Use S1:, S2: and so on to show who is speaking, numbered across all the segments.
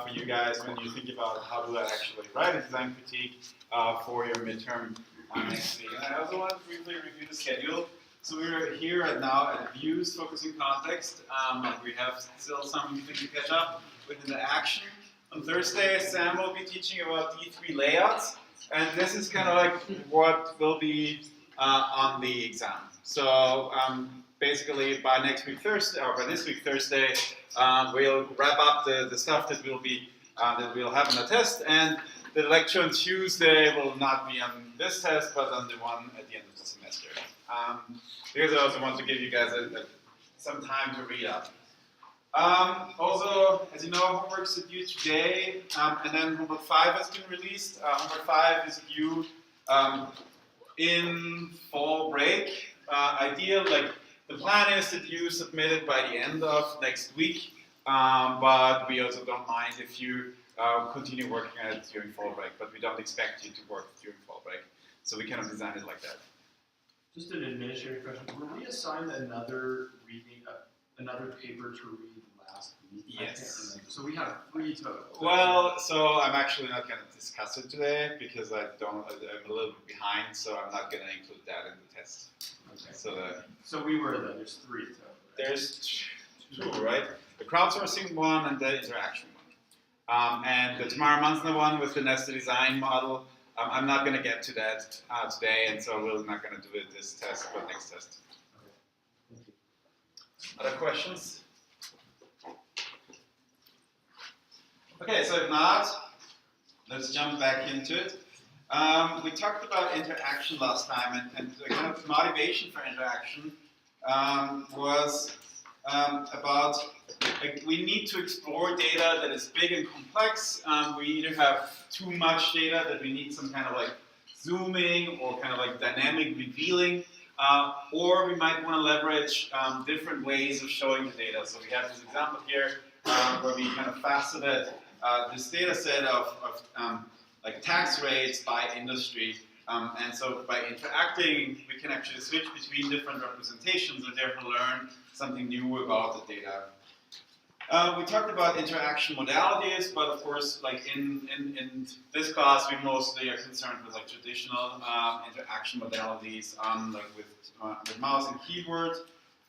S1: for you guys when you think about how to actually write a design critique for your midterm next week. And I also want to briefly review the schedule. So we're here right now at views, focusing context. We have still something to catch up with interaction. On Thursday, Sam will be teaching about D3 layouts. And this is kind of like what will be on the exam. So basically by next week Thursday, or by this week Thursday, we'll wrap up the stuff that will be that we'll have in the test, and the lecture on Tuesday will not be on this test, but on the one at the end of the semester. Because I also want to give you guys some time to read up. Also, as you know, homework's due today, and then homework 5 has been released. Homework 5 is due in fall break. Ideal, like the plan is that you submit it by the end of next week, but we also don't mind if you continue working on it during fall break, but we don't expect you to work during fall break. So we kind of designed it like that.
S2: Just an administrative question. Were we assigned another reading, another paper to read last week?
S1: Yes.
S2: So we have 3 total.
S1: Well, so I'm actually not going to discuss it today because I'm a little bit behind, so I'm not going to include that in the test.
S2: Okay. So we were then. There's 3 total. Right?
S1: There's 2, right? The crowdsourcing one and the interaction one. And the Tomorrow Monthly one with the nested design model. I'm not going to get to that today, and so we're not going to do it this test, but next test.
S2: Okay. Thank you.
S1: Other questions? Okay, so if not, let's jump back into it. We talked about interaction last time, and the kind of motivation for interaction was about like, we need to explore data that is big and complex. We either have too much data that we need some kind of like zooming or kind of like dynamic revealing, or we might want to leverage different ways of showing the data. So we have this example here where we kind of faceted this data set of like tax rates by industry. And so by interacting, we can actually switch between different representations and therefore learn something new about the data. We talked about interaction modalities, but of course, like in this class, we mostly are concerned with like traditional interaction modalities, like with mouse and keyboard.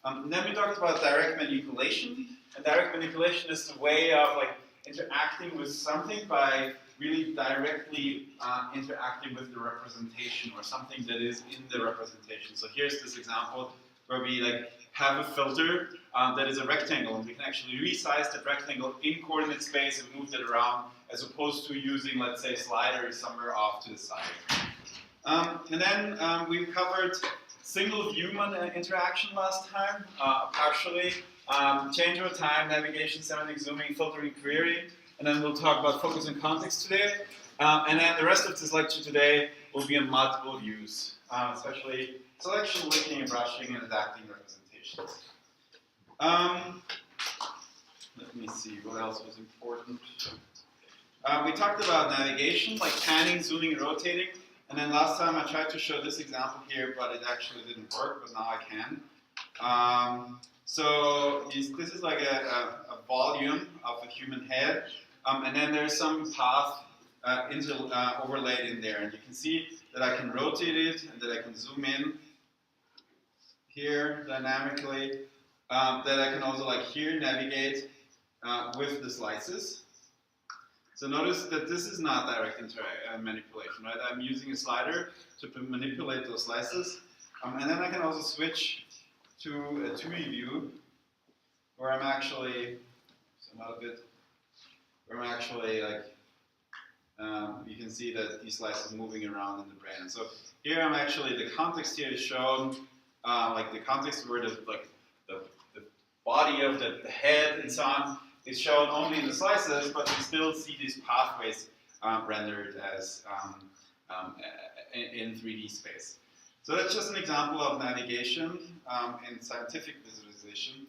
S1: And then we talked about direct manipulation. And direct manipulation is the way of like interacting with something by really directly interacting with the representation or something that is in the representation. So here's this example where we like have a filter that is a rectangle, and we can actually resize that rectangle in coordinate space and move that around, as opposed to using, let's say, sliders somewhere off to the side. And then we covered single view interaction last time, partially. Change over time, navigation, semantic zooming, filtering, querying. And then we'll talk about focus and context today. And then the rest of this lecture today will be on multiple views, especially selection, linking, and brushing, and adapting representations. Let me see, what else was important? We talked about navigation, like panning, zooming, and rotating. And then last time I tried to show this example here, but it actually didn't work, but now I can. So this is like a volume of a human head. And then there's some path overlaid in there. And you can see that I can rotate it and that I can zoom in here dynamically. That I can also like here navigate with the slices. So notice that this is not direct manipulation, right? I'm using a slider to manipulate those slices. And then I can also switch to a 2D view where I'm actually, where I'm actually like, you can see that these slices moving around in the brain. And so here I'm actually, the context here is shown, like the context where the body of the head and so on is shown only in the slices, but we still see these pathways rendered as in 3D space. So that's just an example of navigation in scientific visualization.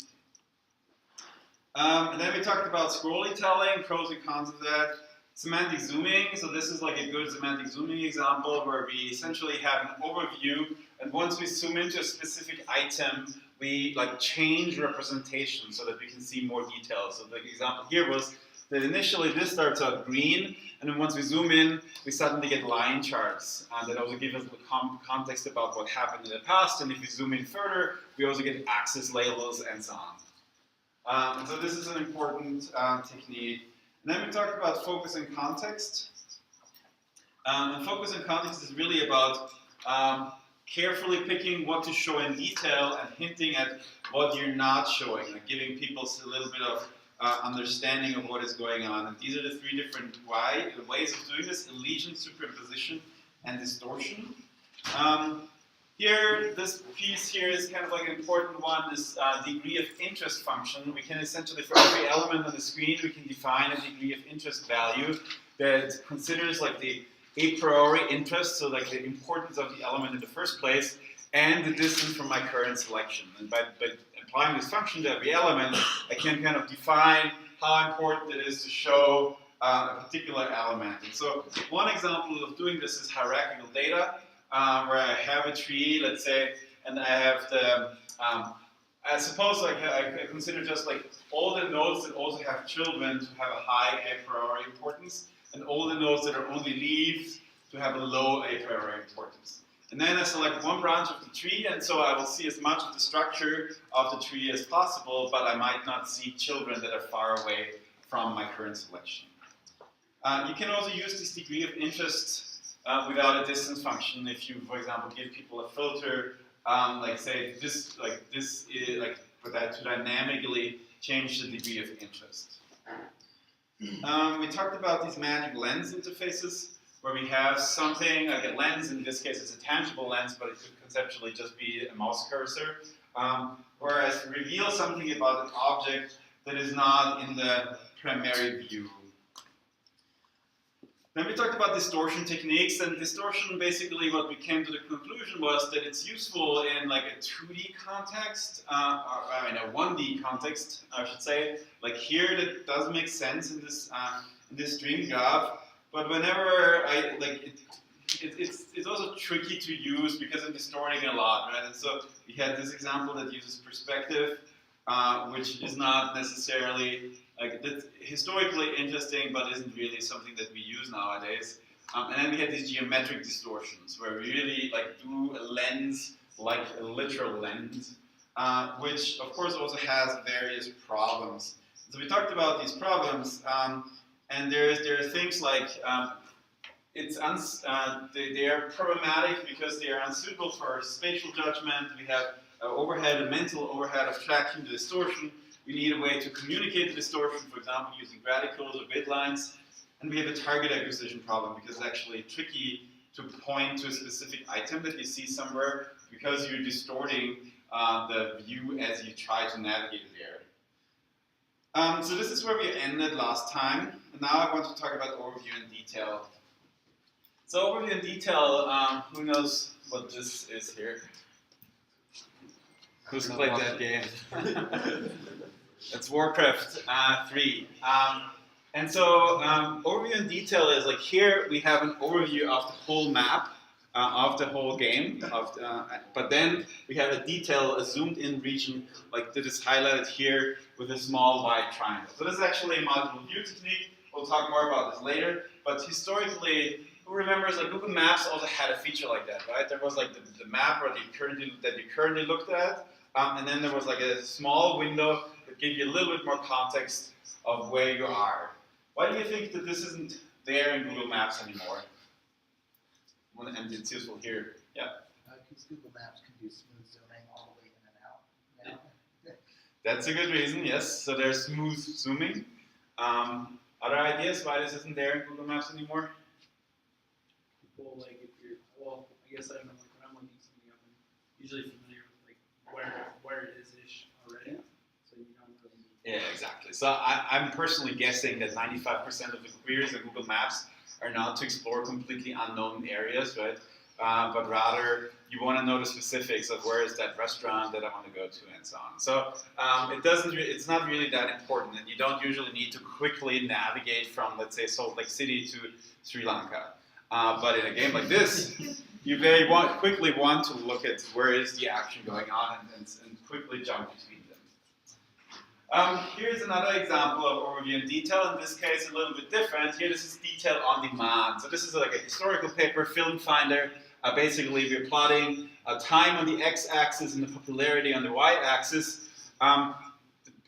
S1: And then we talked about scrolling telling, pros and cons of that. Semantic zooming, so this is like a good semantic zooming example where we essentially have an overview, and once we zoom into a specific item, we like change representation so that we can see more details. So the example here was that initially this starts out green, and then once we zoom in, we suddenly get line charts that also give us the context about what happened in the past, and if we zoom in further, we also get axis labels and so on. And so this is an important technique. And then we talked about focus and context. And focus and context is really about carefully picking what to show in detail and hinting at what you're not showing, like giving people a little bit of understanding of what is going on. And these are the three different ways of doing this: elision, superimposition, and distortion. Here, this piece here is kind of like an important one, this degree of interest function. We can essentially, for every element on the screen, we can define a degree of interest value that considers like the a priori interest, so like the importance of the element in the first place, and the distance from my current selection. And by applying this function to every element, I can kind of define how important it is to show a particular element. And so one example of doing this is hierarchical data, where I have a tree, let's say, and I have the, I suppose like I consider just like all the nodes that also have children to have a high a priori importance, and all the nodes that are only leaves to have a low a priori importance. And then I select one branch of the tree, and so I will see as much of the structure of the tree as possible, but I might not see children that are far away from my current selection. You can also use this degree of interest without a distance function. If you, for example, give people a filter, like say this, for that to dynamically change the degree of interest. We talked about these magic lens interfaces, where we have something like a lens. In this case, it's a tangible lens, but it could conceptually just be a mouse cursor. Whereas reveal something about an object that is not in the primary view. Then we talked about distortion techniques, and distortion, basically what we came to the conclusion was that it's useful in like a 2D context, or in a 1D context, I should say. Like here, that does make sense in this dream graph, but whenever it's also tricky to use because I'm distorting a lot, right? And so we had this example that uses perspective, which is not necessarily like that's historically interesting, but isn't really something that we use nowadays. And then we had these geometric distortions, where we really like do a lens like a literal lens, which of course also has various problems. So we talked about these problems, and there are things like they are problematic because they are unsuitable for spatial judgment. We have a mental overhead of tracking the distortion. We need a way to communicate the distortion, for example, using radicals or grid lines. And we have a target acquisition problem because it's actually tricky to point to a specific item that you see somewhere because you're distorting the view as you try to navigate there. So this is where we ended last time. And now I want to talk about overview in detail. So overview in detail, who knows what this is here? Who's played that game? It's Warcraft 3. And so overview in detail is like here we have an overview of the whole map, of the whole game, but then we have a detail, a zoomed in region like that is highlighted here with a small white triangle. So this is actually a multiple view technique. We'll talk more about this later, but historically, who remembers like Google Maps also had a feature like that, right? There was like the map that you currently looked at, and then there was like a small window that gave you a little bit more context of where you are. Why do you think that this isn't there in Google Maps anymore? And it's useful here. Yeah?
S3: Because Google Maps can do smooth zooming all the way in and out. Yeah.
S1: That's a good reason, yes. So there's smooth zooming. Other ideas why this isn't there in Google Maps anymore?
S4: People like if you're I guess I don't know, like when I'm looking something up, I'm usually familiar with like where it is ish already.
S1: Yeah.
S4: So you don't really need.
S1: Yeah, exactly. So I'm personally guessing that 95% of the queries in Google Maps are not to explore completely unknown areas, right? But rather you want to know the specifics of where is that restaurant that I want to go to and so on. So it's not really that important, and you don't usually need to quickly navigate from, let's say, Salt Lake City to Sri Lanka. But in a game like this, you very quickly want to look at where is the action going on and quickly jump between them. Here's another example of overview in detail. In this case, a little bit different. Here, this is detail on demand. So this is like a historical paper, film finder. Basically, we're plotting time on the x-axis and the popularity on the y-axis. The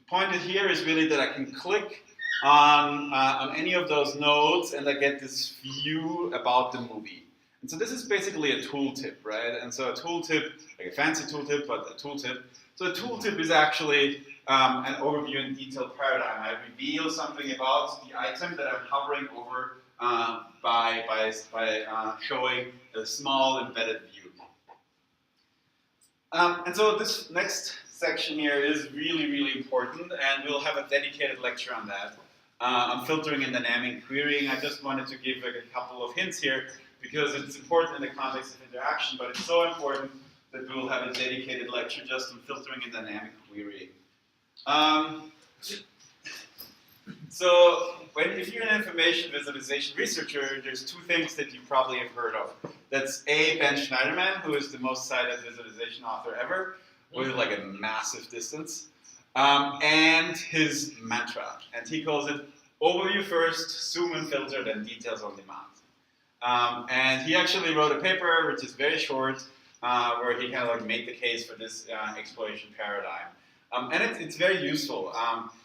S1: point here is really that I can click on any of those nodes and I get this view about the movie. And so this is basically a tooltip, right? And so a tooltip, like a fancy tooltip, but a tooltip. So a tooltip is actually an overview in detail paradigm. I reveal something about the item that I'm hovering over by showing a small embedded view. And so this next section here is really, really important, and we'll have a dedicated lecture on that. On filtering and dynamic querying. I just wanted to give like a couple of hints here because it's important in the context of interaction, but it's so important that we will have a dedicated lecture just on filtering and dynamic querying. So if you're an information visualization researcher, there's two things that you probably have heard of. That's A, Ben Schneiderman, who is the most cited visualization author ever, with like a massive distance, and his mantra. And he calls it overview first, zoom and filter, then details on demand. And he actually wrote a paper, which is very short, where he kind of like made the case for this exploration paradigm. And it's very useful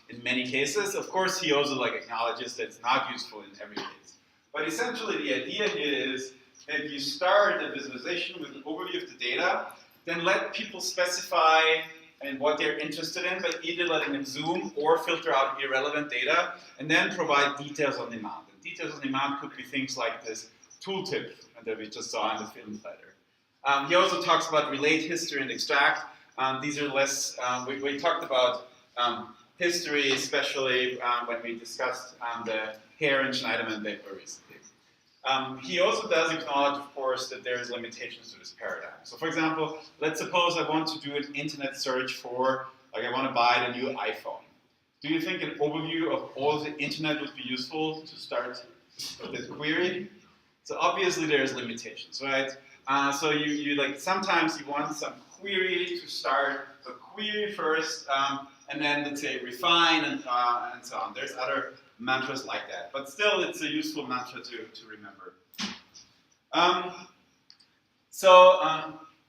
S1: in many cases. Of course, he also like acknowledges that it's not useful in every case. But essentially, the idea here is that you start a visualization with an overview of the data, then let people specify and what they're interested in, but either letting them zoom or filter out irrelevant data, and then provide details on demand. And details on demand could be things like this tooltip that we just saw in the film fighter. He also talks about relate, history, and extract. These are less, we talked about history, especially when we discussed the Hare and Schneiderman paper recently. He also does acknowledge, of course, that there is limitations to this paradigm. So for example, let's suppose I want to do an internet search for, like I want to buy the new iPhone. Do you think an overview of all the internet would be useful to start with the query? So obviously there's limitations, right? So you like, sometimes you want some query to start, so query first, and then let's say refine and so on. There's other mantras like that, but still it's a useful mantra to remember.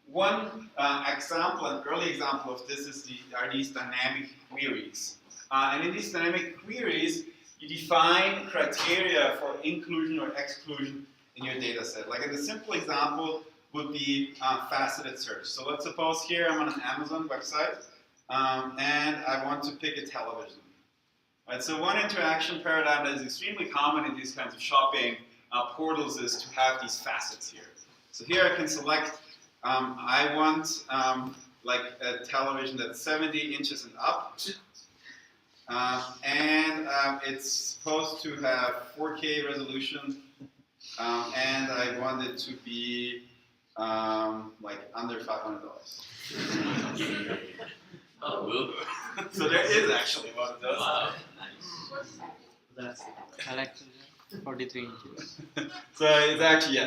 S1: One example, an early example of this are these dynamic queries. And in these dynamic queries, you define criteria for inclusion or exclusion in your data set. Like a simple example would be faceted search. So let's suppose here I'm on an Amazon website, and I want to pick a television. Right, so one interaction paradigm that is extremely common in these kinds of shopping portals is to have these facets here. So here I can select, I want like a television that's 70 inches and up, and it's supposed to have 4K resolution, and I want it to be like under $500.
S5: Oh,
S1: So there is actually one of those.
S5: wow.
S4: That's
S3: Correct. 43 inches.
S1: So it's actually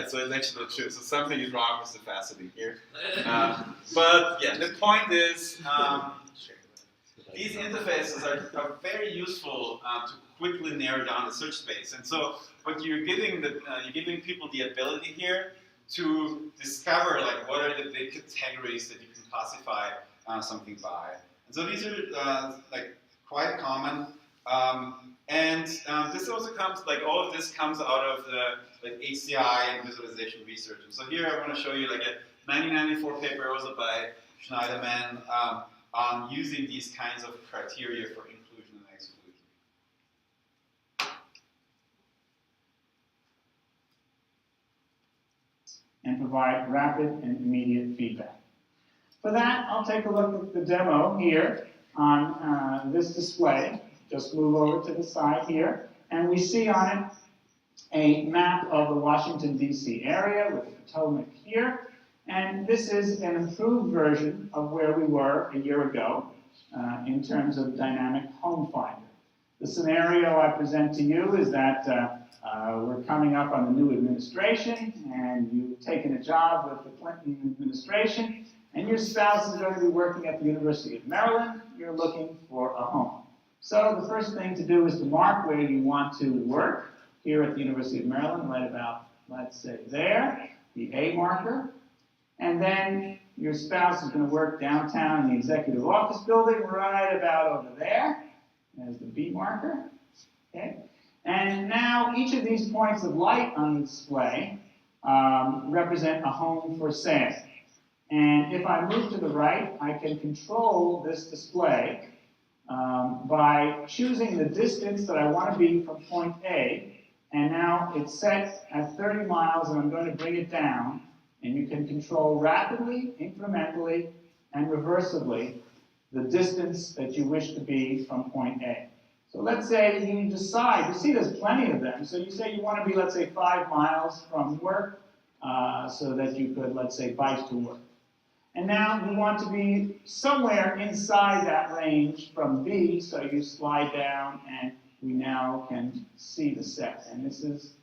S1: true. So something is wrong with the faceting here. But yeah, the point is, these interfaces are very useful to quickly narrow down the search space. And so what you're giving people the ability here to discover like what are the big categories that you can classify something by. And so these are like quite common. This also comes, like all of this comes out of the like HCI and visualization research. And so here I want to show you like a 1994 paper also by Schneiderman on using these kinds of criteria for inclusion and exclusion.
S6: And provide rapid and immediate feedback. For that, I'll take a look at the demo here on this display. Just move over to the side here, and we see on it a map of the Washington, D.C. area with Potomac here. And this is an improved version of where we were a year ago in terms of dynamic home finder. The scenario I present to you is that we're coming up on the new administration, and you've taken a job with the Clinton administration, and your spouse is going to be working at the University of Maryland. You're looking for a home. So the first thing to do is to mark where you want to work here at the University of Maryland, right about, let's say, there, the A marker. And then your spouse is going to work downtown in the executive office building, right about over there. There's the B marker. Okay. And now each of these points of light on the display represent a home for sale. And if I move to the right, I can control this display by choosing the distance that I want to be from point A. And now it's set at 30 miles, and I'm going to bring it down. And you can control rapidly, incrementally, and reversibly the distance that you wish to be from point A. So let's say you decide, you see there's plenty of them, so you say you want to be, let's say, 5 miles from work, so that you could, let's say, bike to work. And now you want to be somewhere inside that range from B, so you slide down, and we now can see the set. And this is,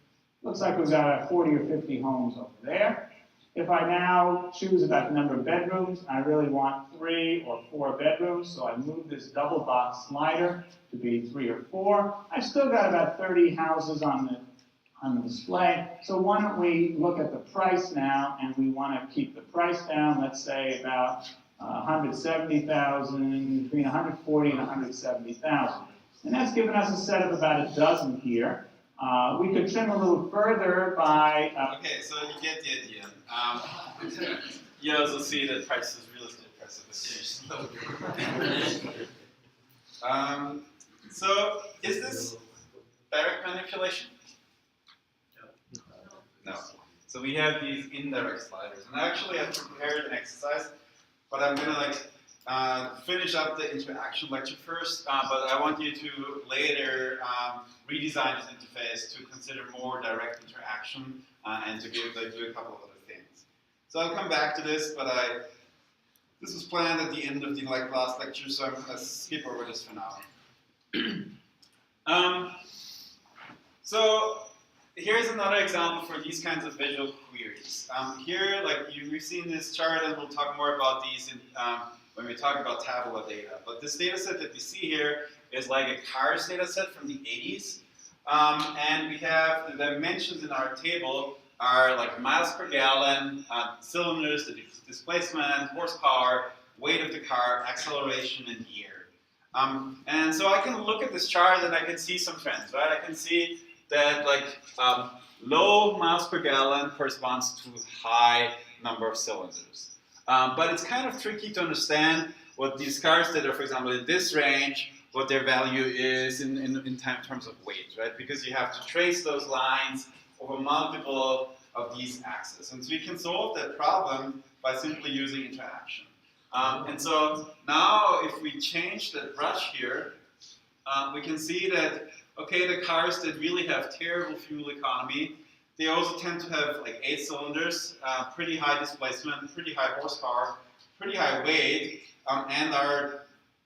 S6: looks like we've got 40 or 50 homes over there. If I now choose about the number of bedrooms, I really want 3 or 4 bedrooms, so I move this double box slider to be 3 or 4. I've still got about 30 houses on the display, so why don't we look at the price now, and we want to keep the price down, let's say about 170,000, between 140 and 170,000. And that's given us a set of about a dozen here. We could trim a little further by...
S1: Okay, so you get the idea. You also see that prices, real estate prices have changed. So is this direct manipulation? No. So we have these indirect sliders. And actually I've prepared an exercise, but I'm going to finish up the interaction lecture first, but I want you to later redesign this interface to consider more direct interaction and to do a couple of other things. So I'll come back to this, but this was planned at the end of the last lecture, so I'm going to skip over this for now. So here's another example for these kinds of visual queries. Here, we've seen this chart, and we'll talk more about these when we talk about tabular data. But this data set that you see here is like a cars data set from the 80s. And we have the dimensions in our table are like miles per gallon, cylinders, the displacement, horsepower, weight of the car, acceleration, and year. And so I can look at this chart and I can see some trends, right? I can see that low miles per gallon corresponds to high number of cylinders. But it's kind of tricky to understand what these cars that are, for example, in this range, what their value is in terms of weight, right? Because you have to trace those lines over multiple of these axes. And so we can solve that problem by simply using interaction. And so now if we change the brush here, we can see that, okay, the cars that really have terrible fuel economy, they also tend to have like 8 cylinders, pretty high displacement, pretty high horsepower, pretty high weight, and are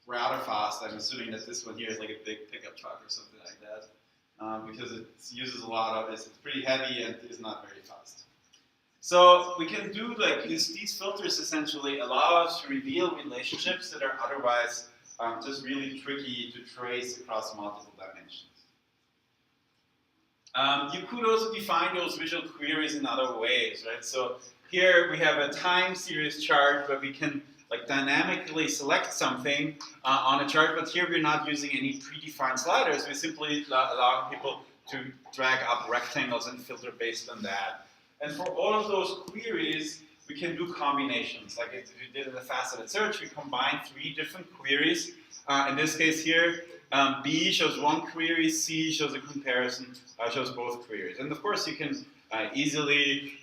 S1: rather fast. I'm assuming that this one here is like a big pickup truck or something like that, because it uses a lot of, it's pretty heavy and is not very fast. So we can do like these filters essentially allow us to reveal relationships that are otherwise just really tricky to trace across multiple dimensions. You could also define those visual queries in other ways, right? So here we have a time series chart where we can like dynamically select something on a chart, but here we're not using any predefined sliders. We're simply allowing people to drag up rectangles and filter based on that. And for all of those queries, we can do combinations. Like if we did in the faceted search, we combined 3 different queries. In this case here, B shows one query, C shows a comparison, shows both queries. And of course, you can easily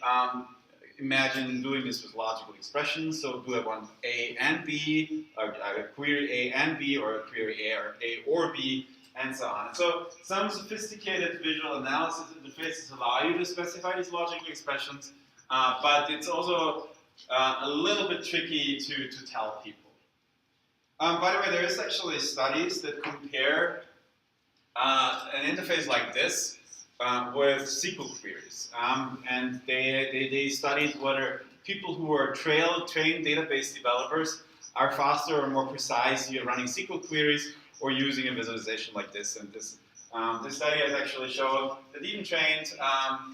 S1: imagine doing this with logical expressions. So do I want A and B, or a query A and B, or a query A or B, and so on. And so some sophisticated visual analysis interfaces allow you to specify these logical expressions, but it's also a little bit tricky to tell people. By the way, there is actually studies that compare an interface like this with SQL queries. And they studied whether people who are trained database developers are faster or more precise here running SQL queries, or using a visualization like this. And this study has actually shown that even trained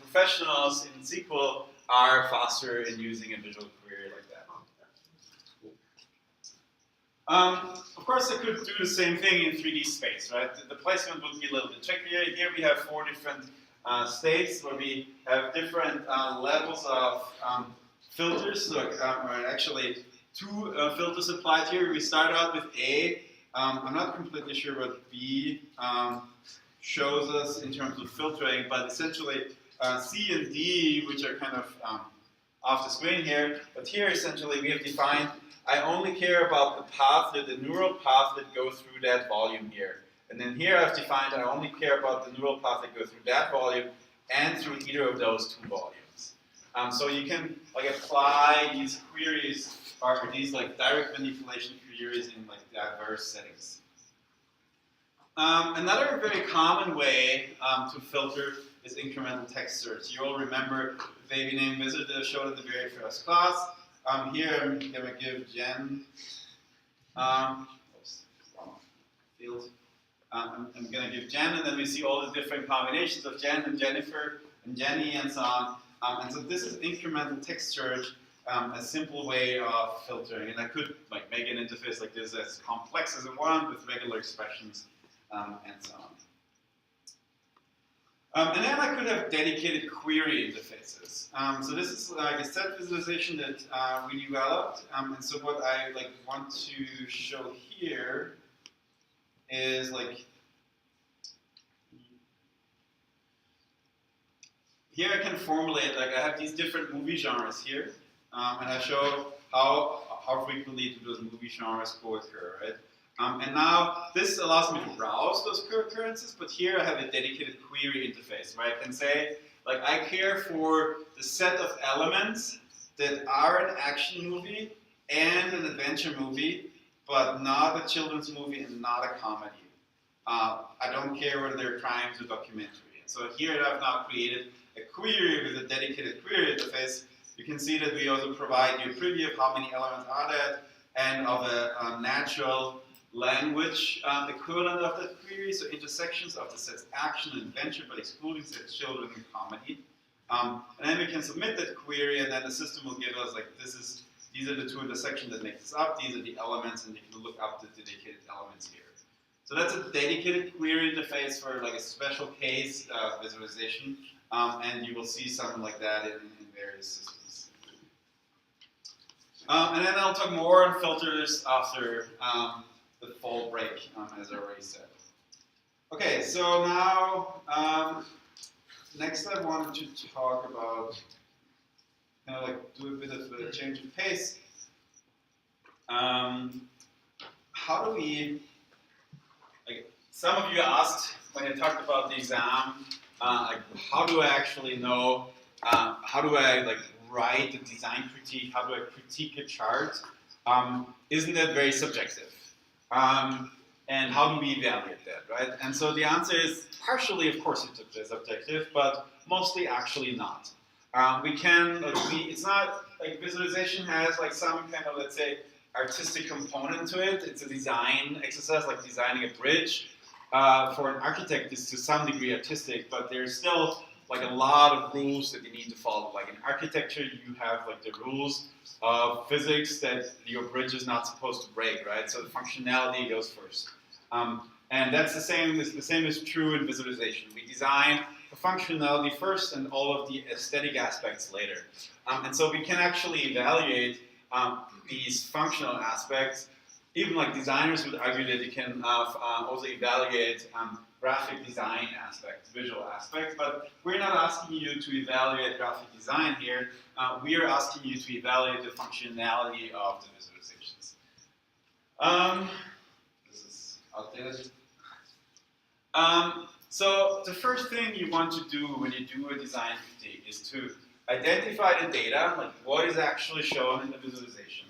S1: professionals in SQL are faster in using a visual query like that. Of course, I could do the same thing in 3D space, right? The placement would be a little bit trickier. Here we have 4 different states where we have different levels of filters. So actually 2 filters applied here. We start out with A. I'm not completely sure what B shows us in terms of filtering, but essentially C and D, which are kind of off the screen here. But here, essentially, we have defined I only care about the path, the neural path that goes through that volume here. And then here I've defined I only care about the neural path that goes through that volume and through either of those 2 volumes. So you can like apply these queries or these like direct manipulation queries in like diverse settings. Another very common way to filter is incremental text search. You all remember the baby name wizard that I showed in the very first class. Here I'm going to give Jen, oops, wrong field. I'm going to give Jen, and then we see all the different combinations of Jen and Jennifer and Jenny and so on. And so this is incremental text search, a simple way of filtering. And I could like make an interface like this as complex as I want with regular expressions and so on. And then I could have dedicated query interfaces. So this is like a set visualization that we developed. And so what I like want to show here is like here I can formulate like I have these different movie genres here, and I show how frequently do those movie genres co-occur, right? And now this allows me to browse those co-occurrences, but here I have a dedicated query interface where I can say, like, I care for the set of elements that are an action movie and an adventure movie, but not a children's movie and not a comedy. I don't care whether they're crimes or documentary. And so here I've now created a query with a dedicated query interface. You can see that we also provide you a preview of how many elements are there and of a natural language equivalent of that query, so intersections of the sets action and adventure, but excluding sets children and comedy. And then we can submit that query, and then the system will give us like these are the 2 intersections that make this up. These are the elements, and you can look up the dedicated elements here. So that's a dedicated query interface for like a special case visualization, and you will see something like that in various systems. And then I'll talk more on filters after the fall break, as I already said. Okay, so now next I wanted to talk about, like do a bit of a change of pace. How do we, like some of you asked when I talked about the exam, like how do I actually know, how do I like write a design critique, how do I critique a chart? Isn't that very subjective? And how do we evaluate that, right? And so the answer is partially, of course, it's subjective, but mostly actually not. We can, like, it's not, like visualization has like some kind of, let's say, artistic component to it. It's a design exercise, like designing a bridge. For an architect, it's to some degree artistic, but there's still like a lot of rules that you need to follow. Like in architecture, you have like the rules of physics that your bridge is not supposed to break, right? So the functionality goes first. And that's the same is true in visualization. We design the functionality first and all of the aesthetic aspects later. And so we can actually evaluate these functional aspects. Even like designers would argue that you can also evaluate graphic design aspects, visual aspects, but we're not asking you to evaluate graphic design here. We are asking you to evaluate the functionality of the visualizations. This is outdated. So the first thing you want to do when you do a design critique is to identify the data, like what is actually shown in the visualization.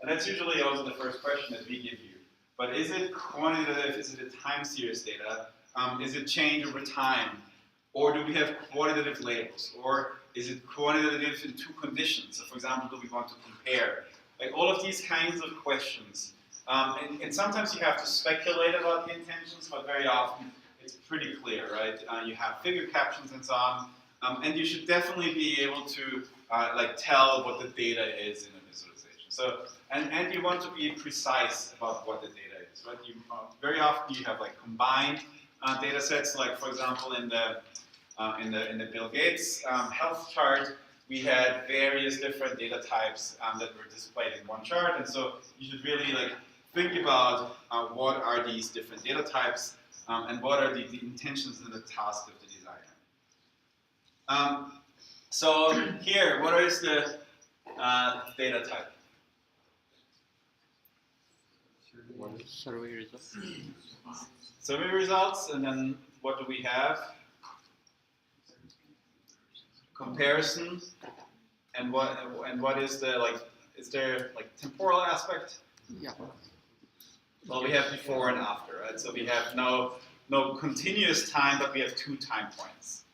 S1: And that's usually also the first question that we give you. But is it quantitative? Is it a time series data? Is it change over time? Or do we have qualitative labels? Or is it quantitative in 2 conditions? So for example, do we want to compare? Like all of these kinds of questions And sometimes you have to speculate about the intentions, but very often it's pretty clear, right? You have figure captions and so on, and you should definitely be able to like tell what the data is in a visualization. So, and you want to be precise about what the data is, right? Very often you have like combined data sets, like for example in the Bill Gates health chart, we had various different data types that were displayed in one chart, and so you should really like think about what are these different data types and what are the intentions and the task of the designer. So here, what is the data type?
S5: Survey results.
S1: Survey results, and then what do we have? Comparison, and what is the like? Is there like temporal aspect?
S5: Yeah.
S1: Well, we have before and after, right? So we have no continuous time, but we have 2 time points.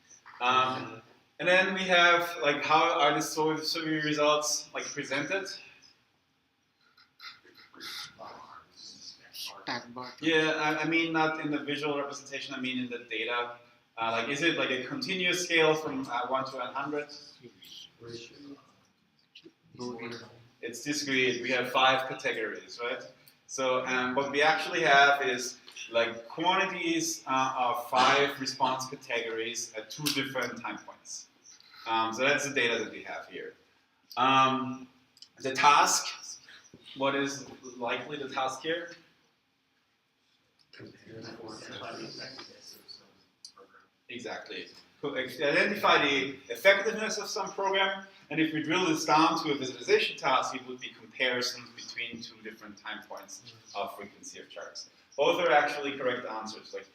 S1: And then we have like how are the survey results like presented?
S5: Stack bar.
S1: Yeah, I mean not in the visual representation. I mean in the data. Like, is it like a continuous scale from 1 to 100? It's discrete. We have 5 categories, right? So what we actually have is like quantities of 5 response categories at 2 different time points. So that's the data that we have here. The task, what is likely the task here? Exactly. Identify the effectiveness of some program, and if we drill this down to a visualization task, it would be comparisons between 2 different time points of frequency of charts. Both are actually correct answers. Like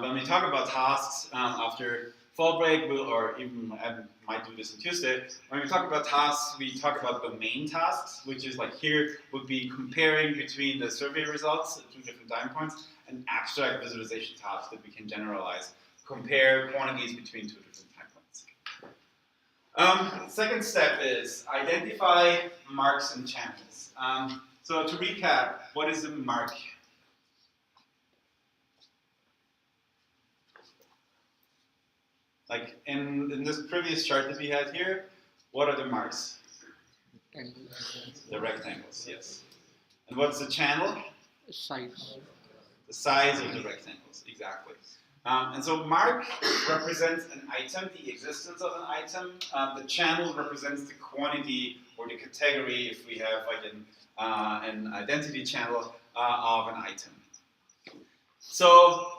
S1: when we talk about tasks after fall break, or even I might do this on Tuesday. When we talk about tasks, we talk about domain tasks, which is like here would be comparing between the survey results at 2 different time points, and abstract visualization tasks that we can generalize. Compare quantities between 2 different time points. Second step is identify marks and channels. So to recap, what is a mark? Like in this previous chart that we had here, what are the marks? The rectangles, yes. And what's the channel?
S5: Size.
S1: The size of the rectangles, exactly. And so mark represents an item, the existence of an item. The channel represents the quantity or the category, if we have like an identity channel of an item. So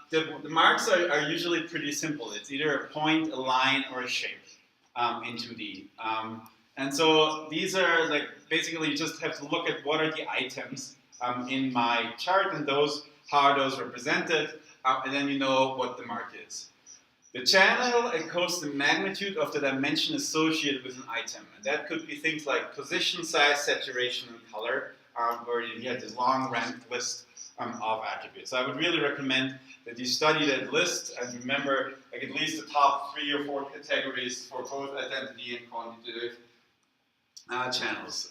S1: the marks are usually pretty simple. It's either a point, a line, or a shape in 2D. And so these are like basically you just have to look at what are the items in my chart and how are those represented. And then you know what the mark is. The channel encodes the magnitude of the dimension associated with an item. And that could be things like position, size, saturation, and color, where you have this long ranked list of attributes. So I would really recommend that you study that list and remember like at least the top 3 or 4 categories for both identity and quantitative channels.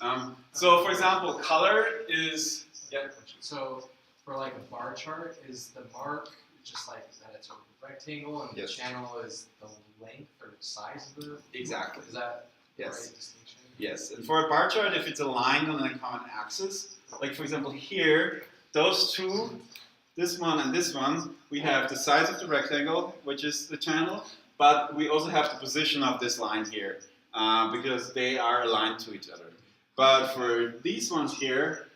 S1: So for example, color is, yeah.
S2: So for like a bar chart, is the mark just like that it's a rectangle and
S1: Yes.
S2: the channel is the length or size of the
S1: Exactly.
S2: Is that the
S1: Yes.
S2: right distinction?
S1: Yes, and for a bar chart, if it's aligned on a common axis, like for example here, those 2, this one and this one, we have the size of the rectangle, which is the channel, but we also have the position of this line here, because they are aligned to each other. But for these ones here,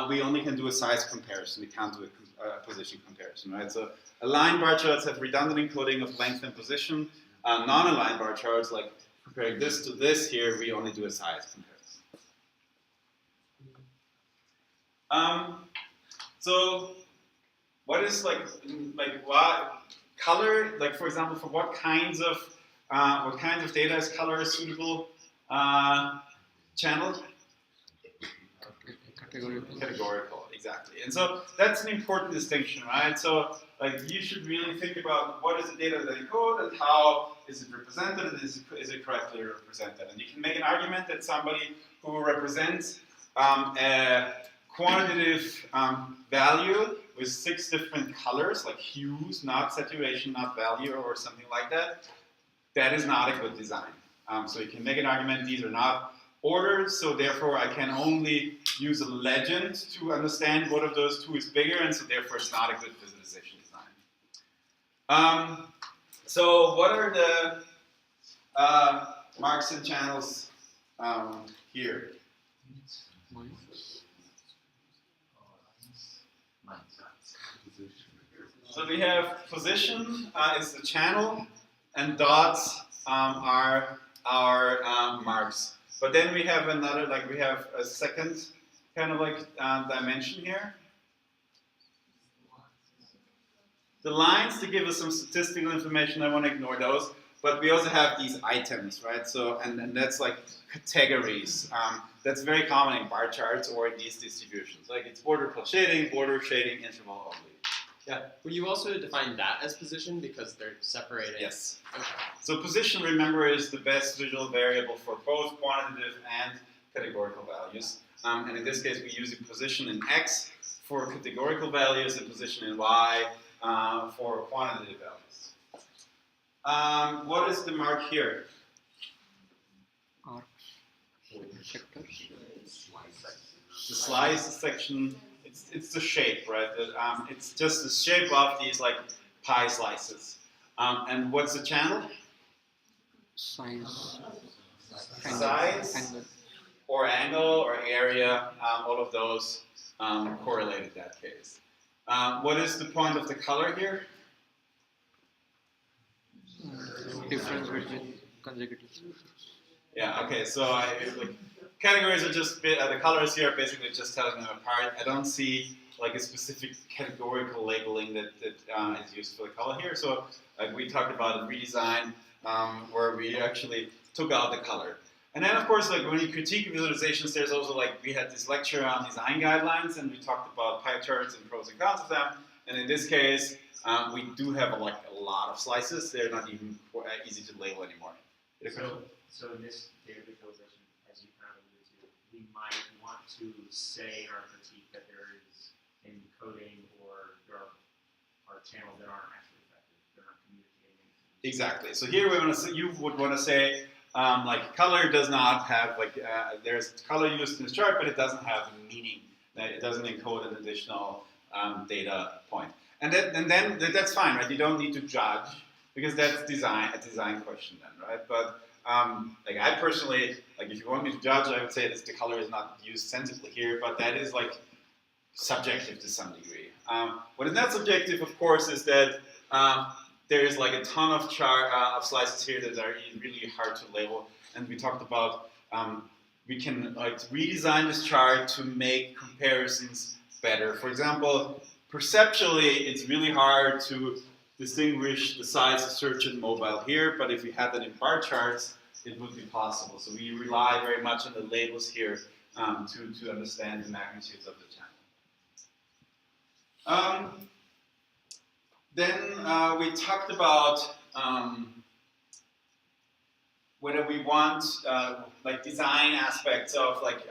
S1: we only can do a size comparison, we can't do a position comparison, right? So aligned bar charts have redundant encoding of length and position. Non-aligned bar charts, like comparing this to this here, we only do a size comparison. So what is like what color? Like for example, for what kinds of data is color suitable channel? Categorical, exactly. And so that's an important distinction, right? So like you should really think about what is the data that they encode and how is it represented and is it correctly represented. And you can make an argument that somebody who represents a quantitative value with 6 different colors, like hues, not saturation, not value, or something like that, that is not a good design. So you can make an argument these are not ordered, so therefore I can only use a legend to understand what of those 2 is bigger, and so therefore it's not a good visualization design. So what are the marks and channels here? So we have position is the channel, and dots are our marks. But then we have another, like we have a second kind of like dimension here. The lines to give us some statistical information, I want to ignore those. But we also have these items, right? So, and that's like categories. That's very common in bar charts or in these distributions. Like it's border shading, interval only.
S7: Yeah. Will you also define that as position because they're separated?
S1: Yes.
S7: Okay.
S1: So position, remember, is the best visual variable for both quantitative and categorical values. And in this case, we're using position in X for categorical values and position in Y for quantitative values. What is the mark here?
S5: Arcs. Sectors.
S1: The slice section, it's the shape, right? It's just the shape of these like pie slices. And what's the channel?
S5: Size.
S1: Size.
S5: Angle.
S1: Or angle or area, all of those correlate in that case. What is the point of the color here?
S5: Difference between consecutive sectors.
S1: Yeah, okay, so like, categories are just, the colors here are basically just telling them apart. I don't see like a specific categorical labeling that is used for the color here. So we talked about a redesign where we actually took out the color. And then, of course, like when you critique visualizations, there's also like we had this lecture on design guidelines, and we talked about pie charts and pros and cons of them. And in this case, we do have a lot of slices. They're not even easy to label anymore.
S2: So in this data visualization, as you kind of alluded to, we might want to say in our critique that there is encoding or there are channels that aren't actually effective. They're not communicating anything.
S1: Exactly. So here you would want to say like color does not have like there's color used in this chart, but it doesn't have a meaning. It doesn't encode an additional data point. And then that's fine, right? You don't need to judge because that's a design question then, right? But like I personally, like if you want me to judge, I would say that the color is not used sensibly here, but that is like subjective to some degree. What is not subjective, of course, is that there is like a ton of slices here that are really hard to label, and we talked about we can like redesign this chart to make comparisons better. For example, perceptually, it's really hard to distinguish the size of search and mobile here, but if we had that in bar charts, it would be possible. So we rely very much on the labels here to understand the magnitudes of the channel. Then we talked about whether we want like design aspects of like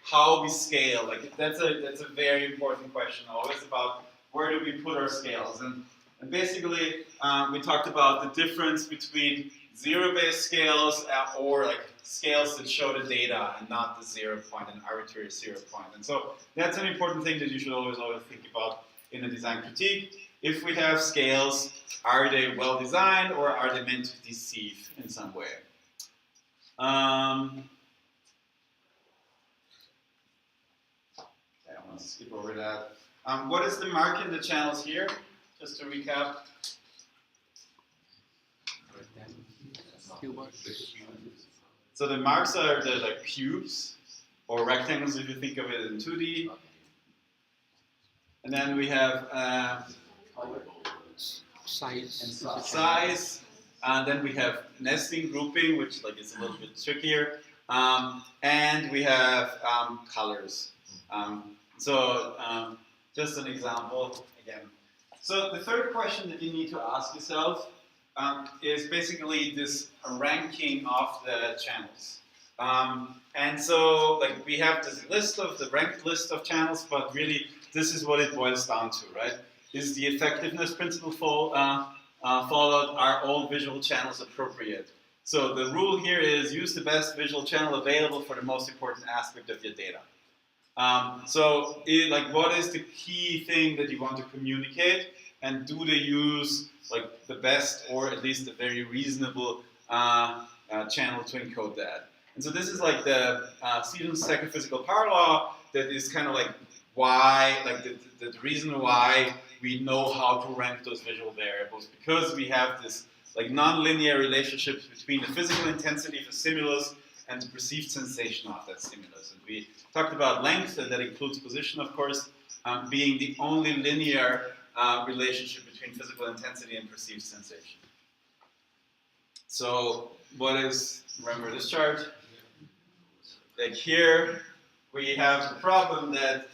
S1: how we scale. Like that's a very important question always about where do we put our scales. And basically we talked about the difference between zero-based scales or like scales that show the data and not the 0 point, an arbitrary 0 point. And so that's an important thing that you should always think about in a design critique. If we have scales, are they well designed or are they meant to deceive in some way? I'm going to skip over that. What is the mark in the channels here? Just to recap. So the marks are the like cubes or rectangles if you think of it in 2D. And then we have size. And then we have nesting grouping, which like is a little bit trickier. And we have colors. Just an example again. So the third question that you need to ask yourself is basically this ranking of the channels. And so, like, we have this ranked list of channels, but really, this is what it boils down to, right? Is the effectiveness principle followed? Are all visual channels appropriate? So the rule here is use the best visual channel available for the most important aspect of your data. What is the key thing that you want to communicate, and do they use like the best or at least a very reasonable channel to encode that? And so this is like the Stevens second physical power law that is kind of like why, like the reason why we know how to rank those visual variables, because we have this like nonlinear relationships between the physical intensity of the stimulus and the perceived sensation of that stimulus. And we talked about length, and that includes position, of course, being the only linear relationship between physical intensity and perceived sensation. So remember this chart? Like here, we have the problem that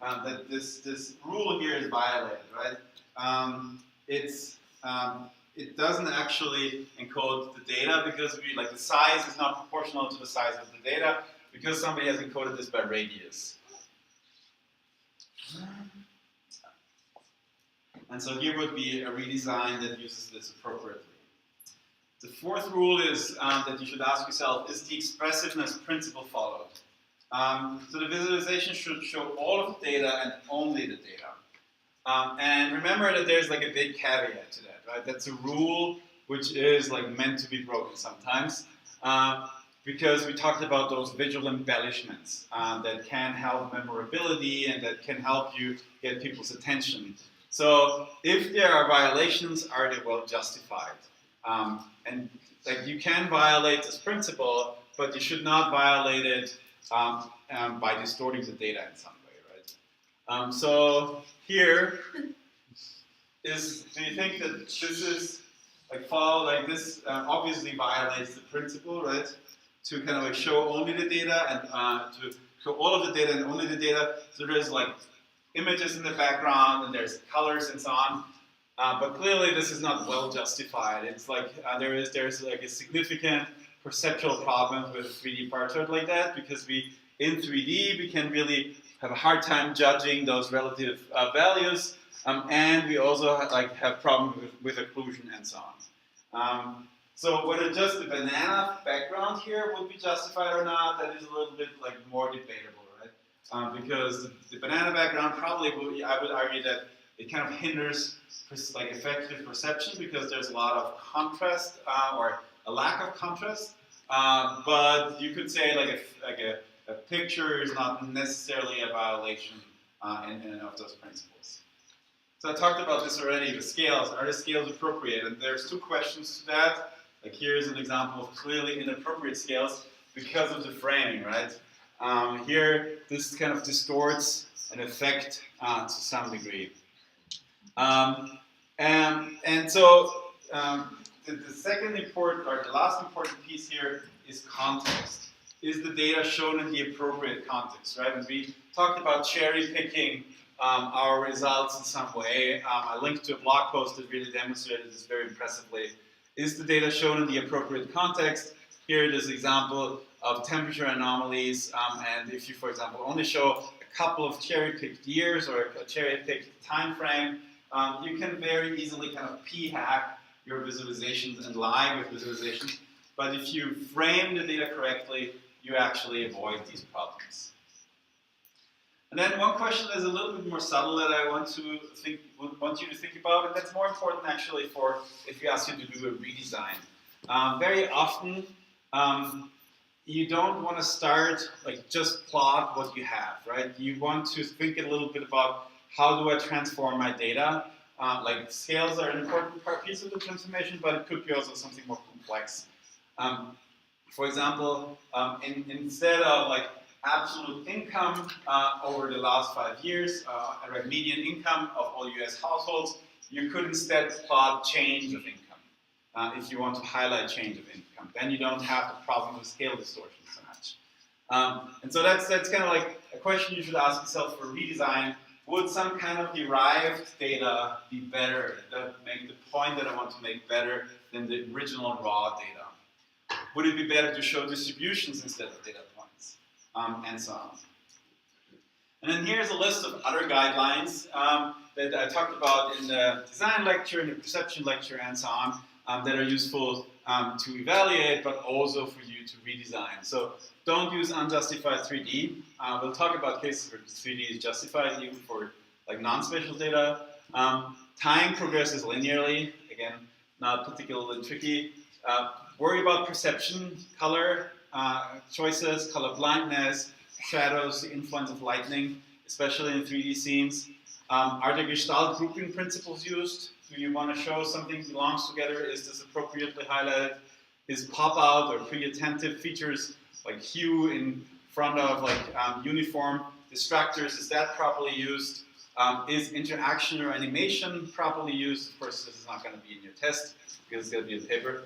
S1: that this rule here is violated, right? It doesn't actually encode the data because the size is not proportional to the size of the data because somebody has encoded this by radius. And so here would be a redesign that uses this appropriately. The fourth rule is that you should ask yourself, is the expressiveness principle followed? So the visualization should show all of the data and only the data. And remember that there's like a big caveat to that, right? That's a rule which is like meant to be broken sometimes, because we talked about those visual embellishments that can help memorability and that can help you get people's attention. So if there are violations, are they well justified? And like you can violate this principle, but you should not violate it by distorting the data in some way, right? So here do you think that this is this obviously violates the principle, right? To kind of like show only the data and to show all of the data and only the data. So there's like images in the background and there's colors and so on. But clearly this is not well justified. It's like there's like a significant perceptual problem with a 3D bar chart like that, because in 3D we can really have a hard time judging those relative values, and we also have problems with occlusion and so on. So whether just the banana background here would be justified or not, that is a little bit like more debatable, right? Because the banana background probably I would argue that it kind of hinders like effective perception because there's a lot of contrast or a lack of contrast. But you could say a picture is not necessarily a violation in of those principles. So I talked about this already. The scales, are the scales appropriate? And there's two questions to that. Like here's an example of clearly inappropriate scales because of the framing, right? Here, this kind of distorts an effect to some degree. And so the second important, or the last important piece here is context. Is the data shown in the appropriate context, right? And we talked about cherry picking our results in some way. I linked to a blog post that really demonstrated this very impressively. Is the data shown in the appropriate context? Here it is an example of temperature anomalies, and if you, for example, only show a couple of cherry-picked years or a cherry-picked time frame, you can very easily kind of p-hack your visualizations and lie with visualizations. But if you frame the data correctly, you actually avoid these problems. And then one question that is a little bit more subtle that I want you to think about, and that's more important actually for if we ask you to do a redesign. Very often, you don't want to start like just plot what you have, right? You want to think a little bit about how do I transform my data. Like scales are an important piece of the transformation, but it could be also something more complex. For example, instead of like absolute income over the last 5 years, a median income of all US households, you could instead plot change of income if you want to highlight change of income. Then you don't have the problem with scale distortion so much. And so that's kind of like a question you should ask yourself for redesign. Would some kind of derived data be better, that make the point that I want to make better than the original raw data? Would it be better to show distributions instead of data points? And so on. And then here's a list of other guidelines that I talked about in the design lecture, in the perception lecture, and so on, that are useful to evaluate, but also for you to redesign. So don't use unjustified 3D. We'll talk about cases where 3D is justified, even for like non-spatial data. Time progresses linearly. Again, not particularly tricky. Worry about perception, color choices, color blindness, shadows, the influence of lighting, especially in 3D scenes. Are there Gestalt grouping principles used? Do you want to show something belongs together? Is this appropriately highlighted? Is pop-out or pre-attentive features like hue in front of like uniform distractors, is that properly used? Is interaction or animation properly used? Of course, this is not going to be in your test because it's going to be in paper.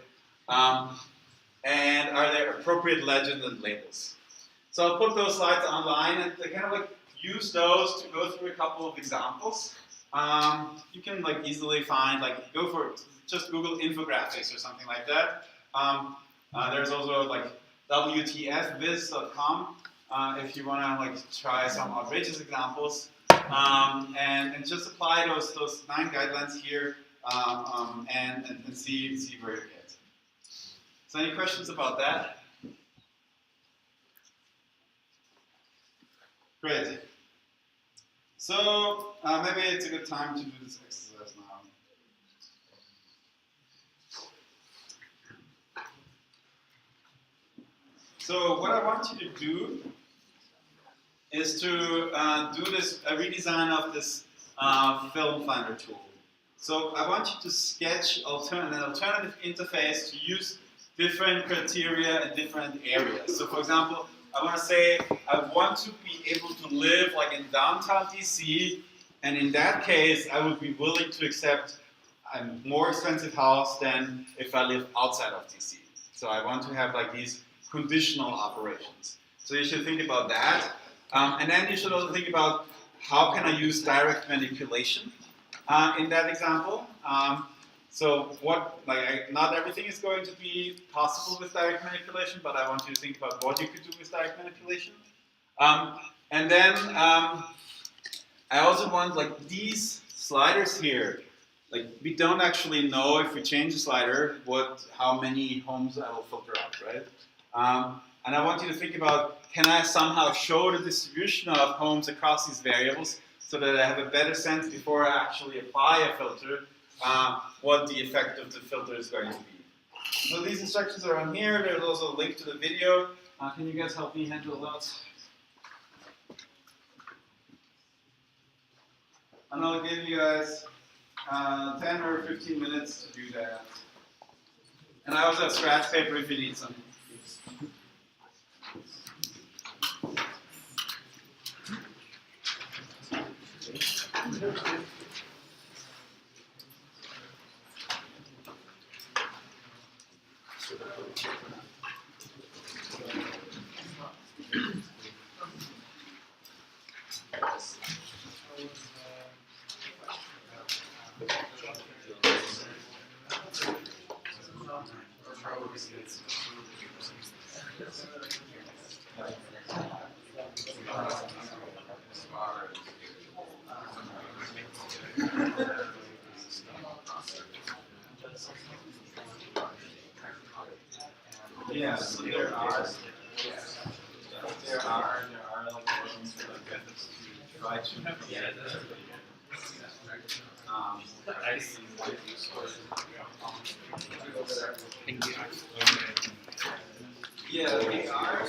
S1: And are there appropriate legends and labels? So I'll put those slides online and kind of like use those to go through a couple of examples. You can like easily find, like go for just Google infographics or something like that. There's also like WTFviz.com if you want to like try some outrageous examples. And just apply those 9 guidelines here and see where you get. So any questions about that? Great. So maybe it's a good time to do this exercise now. So what I want you to do is to do this a redesign of this film finder tool. So I want you to sketch an alternative interface to use different criteria in different areas. So for example, I want to say I want to be able to live like in downtown DC, and in that case I would be willing to accept a more expensive house than if I live outside of DC. So I want to have like these conditional operations. So you should think about that. And then you should also think about how can I use direct manipulation in that example. So not everything is going to be possible with direct manipulation, but I want you to think about what you could do with direct manipulation. And then I also want like these sliders here. Like we don't actually know if we change the slider how many homes I will filter out, right? And I want you to think about, can I somehow show the distribution of homes across these variables so that I have a better sense before I actually apply a filter, what the effect of the filter is going to be. So these instructions are on here. There's also a link to the video. Can you guys help me handle that? And I'll give you guys 10 or 15 minutes to do that. And I also have scratch paper if you need some. Yes, there are like things for like methods to try to create yeah, they are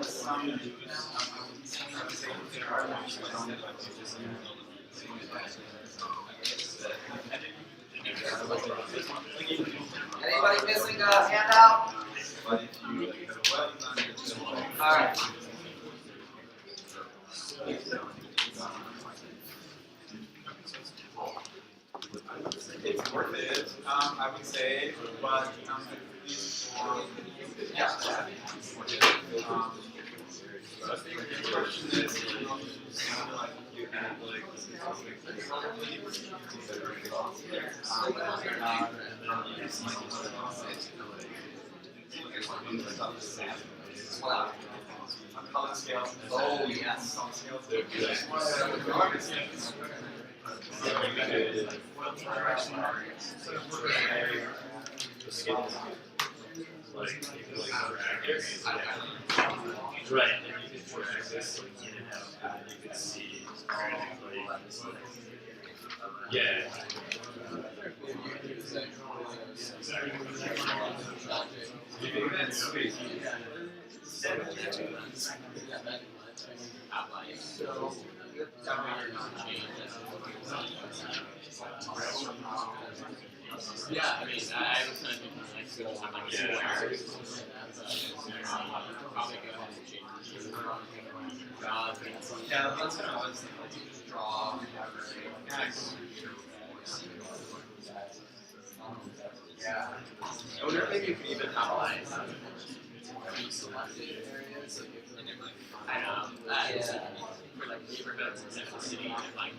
S1: some use. I wouldn't say there are use, but only like
S8: Anybody missing a handout?
S1: but if you have a well done,
S8: All right.
S1: it's worth it, I would say, but yeah. The question is, like you have like
S8: Color scale. Oh, yes.
S9: Right, and you can drag this in and out, and you can see practically, yeah.
S7: Yeah, I mean, I was kind of thinking like, so I'm like, probably go ahead and change it.
S8: Yeah, that's what I was thinking. Draw. Yeah.
S7: I wonder if maybe you could even have like selected areas, like I know, for like neighborhoods in the city, and like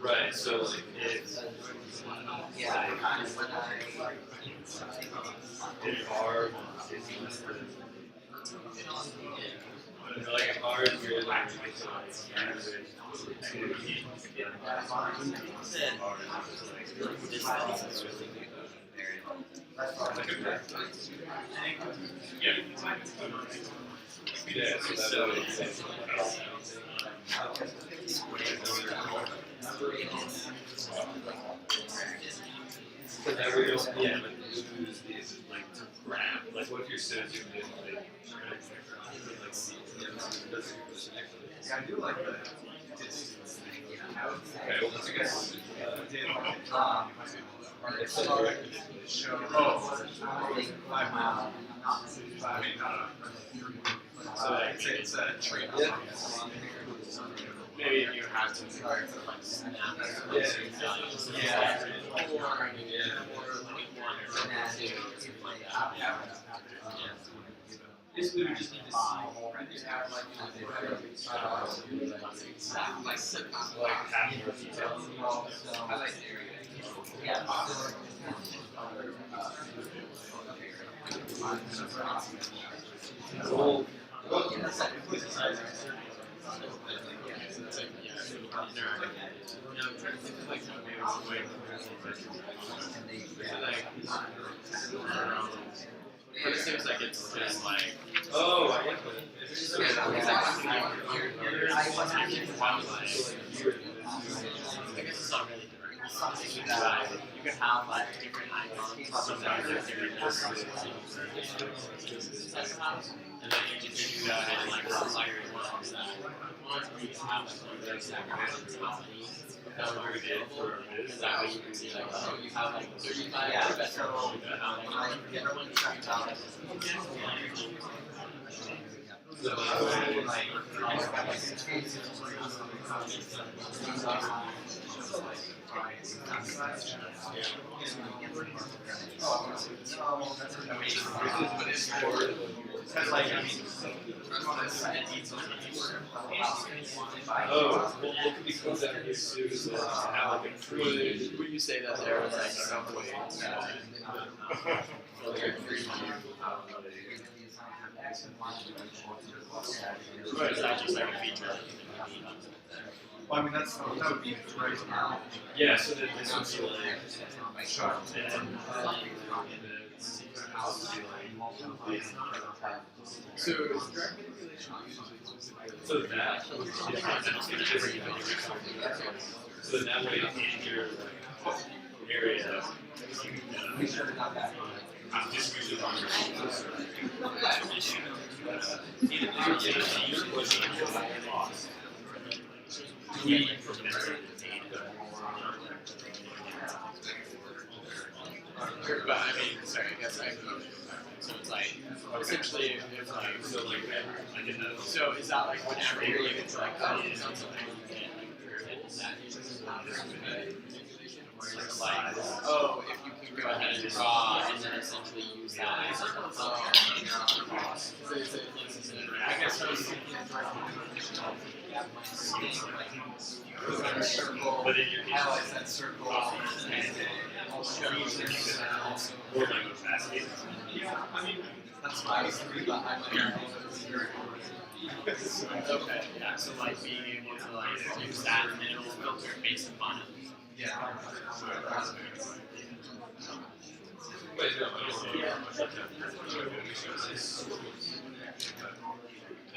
S9: Right, so like it's
S8: Yeah.
S9: in R, like R is really like yeah, so that would but that we don't, yeah, like use these like to grab. Like what if you're so zoomed in, like see
S8: Yeah, I do like that.
S9: okay, well that's a good
S8: It's show. Oh, 5 miles. I mean, so it's a trade.
S7: maybe if you had to like snap
S8: Basically, we just need to see.
S9: like having your details.
S8: Highlight area. Yeah.
S9: Cool.
S7: But it seems like it's just like
S9: Oh, I get
S7: I guess it's not really direct. You can have like different icons. Sometimes there's different and then you just do that and like fire ones that once you have like those that would be good for because that way you can see like, oh, you have like 35 bedrooms, you have like different
S8: Because, like, I mean,
S9: Oh, well, what could be cool down here too is that have like a free.
S7: Would you say that there was like some way
S9: Right.
S7: is that just like a feature?
S8: well, I mean, that would be right now.
S9: Yeah, so then this would be like, and the secret house would be like,
S4: So is direct manipulation usually specifically?
S9: so that is constantly different. So then that way in your area,
S8: We should have got that.
S9: I'm just usually on your we
S7: But I mean, sorry, I guess I so it's like essentially if like
S9: so like I did that.
S7: so is that like whenever you're looking to like cut in on something you get like driven, is that usually manipulation or is it like oh if you can go ahead and draw and then essentially use that as like I guess I was thinking
S8: Circle,
S9: But in your case,
S8: highlights that circle, and
S9: Or like a basket.
S7: That's why I was thinking about okay, yeah, so like being able to like use that middle filter and make some fun of it.
S8: Yeah.
S9: Wait, no, I don't know.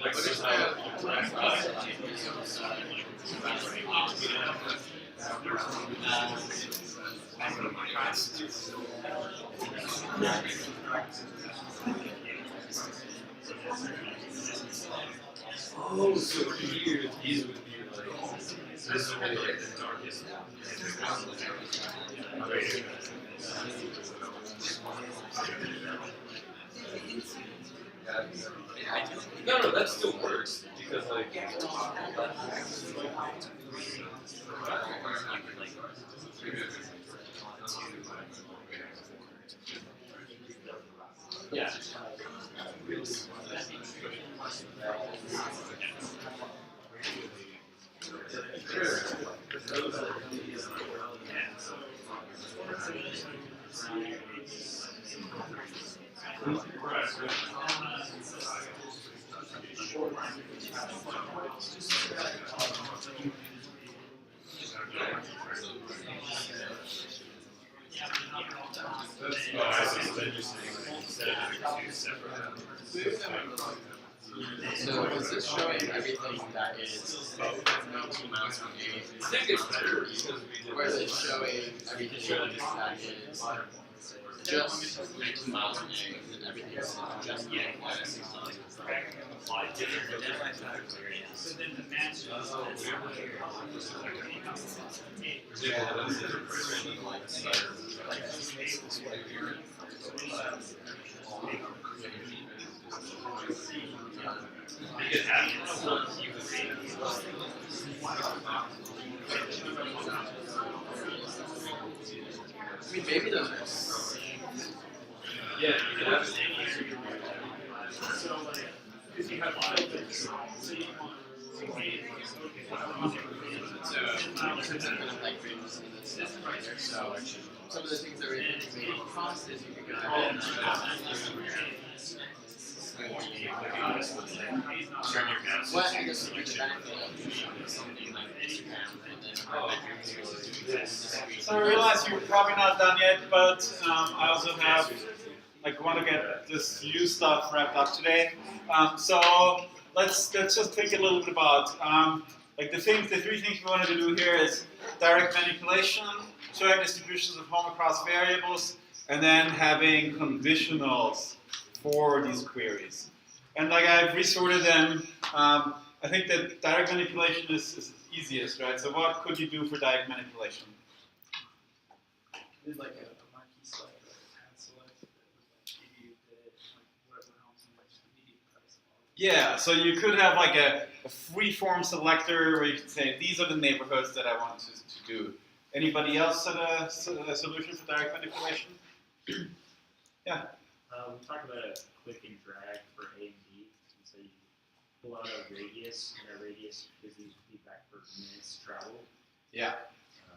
S9: Like,
S7: But
S9: this
S7: it's
S9: is
S7: not
S9: oh, so here, these would be like, this is only like the darkest. No, that still works because like. Yeah. Oh, I see. So then you're saying like, instead of having two separate.
S7: So is this showing everything that is both 2 miles from A?
S9: I think it's better because we did.
S7: Or is it showing everything that is just 2 miles from A and everything else is just A?
S2: So then the match
S9: You could have one
S7: I mean, maybe those are.
S9: yeah, you could have
S2: so like if you have filters, so you want
S7: So some of the things that are in the cost is you can go ahead and well, I guess you could benefit of something like Instagram and then
S1: So I realize you're probably not done yet, but I also have, like, want to get this new stuff wrapped up today. So let's just think a little bit about like the three things we wanted to do here is direct manipulation, showing distributions of home across variables, and then having conditionals for these queries. And like I've resorted them. I think that direct manipulation is easiest, right? So what could you do for direct manipulation?
S4: There's like a marquee select or a pad select that would like give you the like whatever helps in the immediate price.
S1: Yeah, so you could have like a free-form selector where you can say these are the neighborhoods that I want to do. Anybody else have a solution for direct manipulation? Yeah.
S2: We talked about a click and drag for A and B. And so you pull out a radius, and that radius gives you feedback for minutes traveled.
S1: Yeah.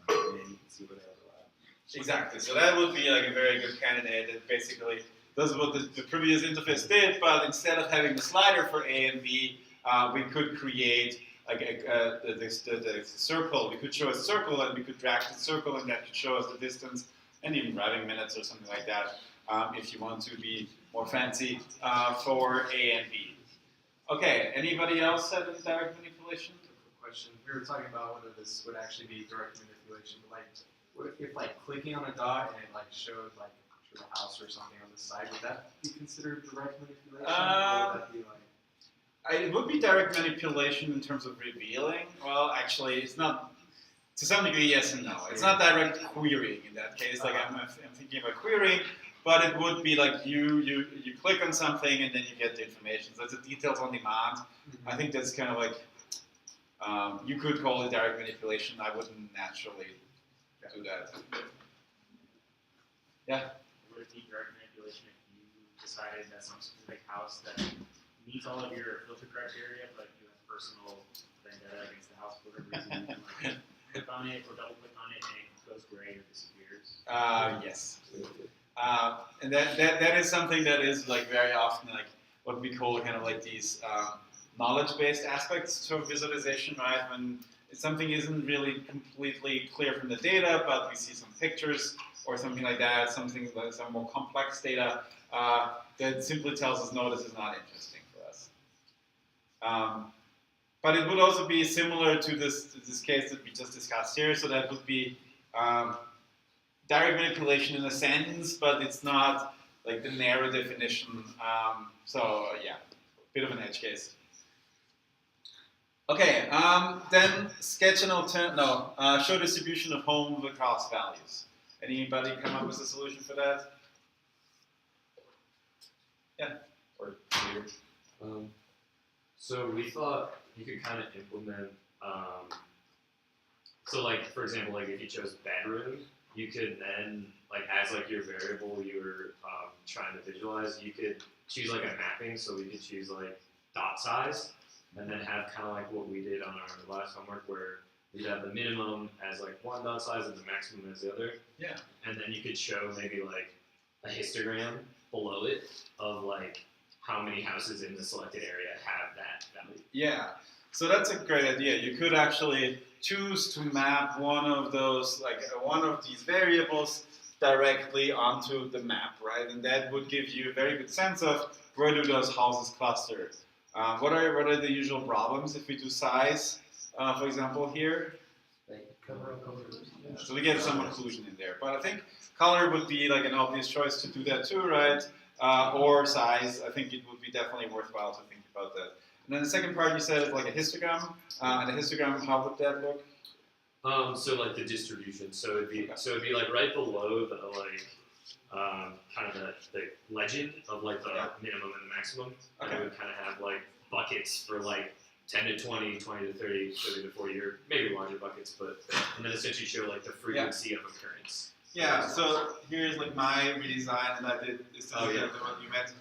S2: And then you can see where they overlap.
S1: Exactly. So that would be like a very good candidate that basically does what the previous interface did, but instead of having the slider for A and B, we could create like the circle. We could show a circle and we could drag the circle and that could show us the distance and even driving minutes or something like that if you want to be more fancy for A and B. Okay, anybody else have any direct manipulation?
S8: Question. We were talking about whether this would actually be direct manipulation, but like, what if like clicking on a dot and it like showed like a picture of a house or something on the side, would that be considered direct manipulation? Or would that be like?
S1: It would be direct manipulation in terms of revealing. Well, actually, it's not. To some degree, yes and no. It's not direct querying in that case. Like I'm thinking about querying, but it would be like you click on something and then you get the information. So it's a details on demand.
S8: Mm-hmm.
S1: I think that's kind of like you could call it direct manipulation. I wouldn't naturally do that. Yeah.
S2: Would it be direct manipulation if you decided that some specific house that meets all of your filter criteria, but you have personal vendetta against the house for whatever reason, you can like click on it or double click on it and it goes gray or disappears?
S1: Yes. And that is something that is like very often like what we call kind of like these knowledge-based aspects to visualization, right? When something isn't really completely clear from the data, but we see some pictures or something like that, something like some more complex data that simply tells us, no, this is not interesting for us. But it would also be similar to this case that we just discussed here. So that would be direct manipulation in a sentence, but it's not like the narrow definition. So yeah, bit of an edge case. Okay, then sketch an show distribution of home across values. Anybody come up with a solution for that? Yeah, or clear.
S7: So we thought you could kind of implement, so like for example, like if you chose bedroom, you could then like as like your variable you were trying to visualize, you could choose like a mapping. So we could choose like dot size, and then have kind of like what we did on our last homework, where we'd have the minimum as like one dot size and the maximum as the other.
S1: Yeah.
S7: And then you could show maybe like a histogram below it of like how many houses in the selected area have that value.
S1: Yeah, so that's a great idea. You could actually choose to map one of those, like one of these variables directly onto the map, right? And that would give you a very good sense of where do those houses cluster. What are the usual problems if we do size, for example, here? So we get some occlusion in there. But I think color would be like an obvious choice to do that too, right? Or size. I think it would be definitely worthwhile to think about that. And then the second part you said is like a histogram. And a histogram, how would that look?
S7: So like the distribution. So it'd be like right below the like kind of the legend of like the minimum and the maximum. And it would kind of have like buckets for like 10 to 20, 20 to 30, 30 to 40, or maybe larger buckets, but and then essentially show like the frequency of occurrence.
S1: Yeah, so here's like my redesign that I did. This is the one you meant.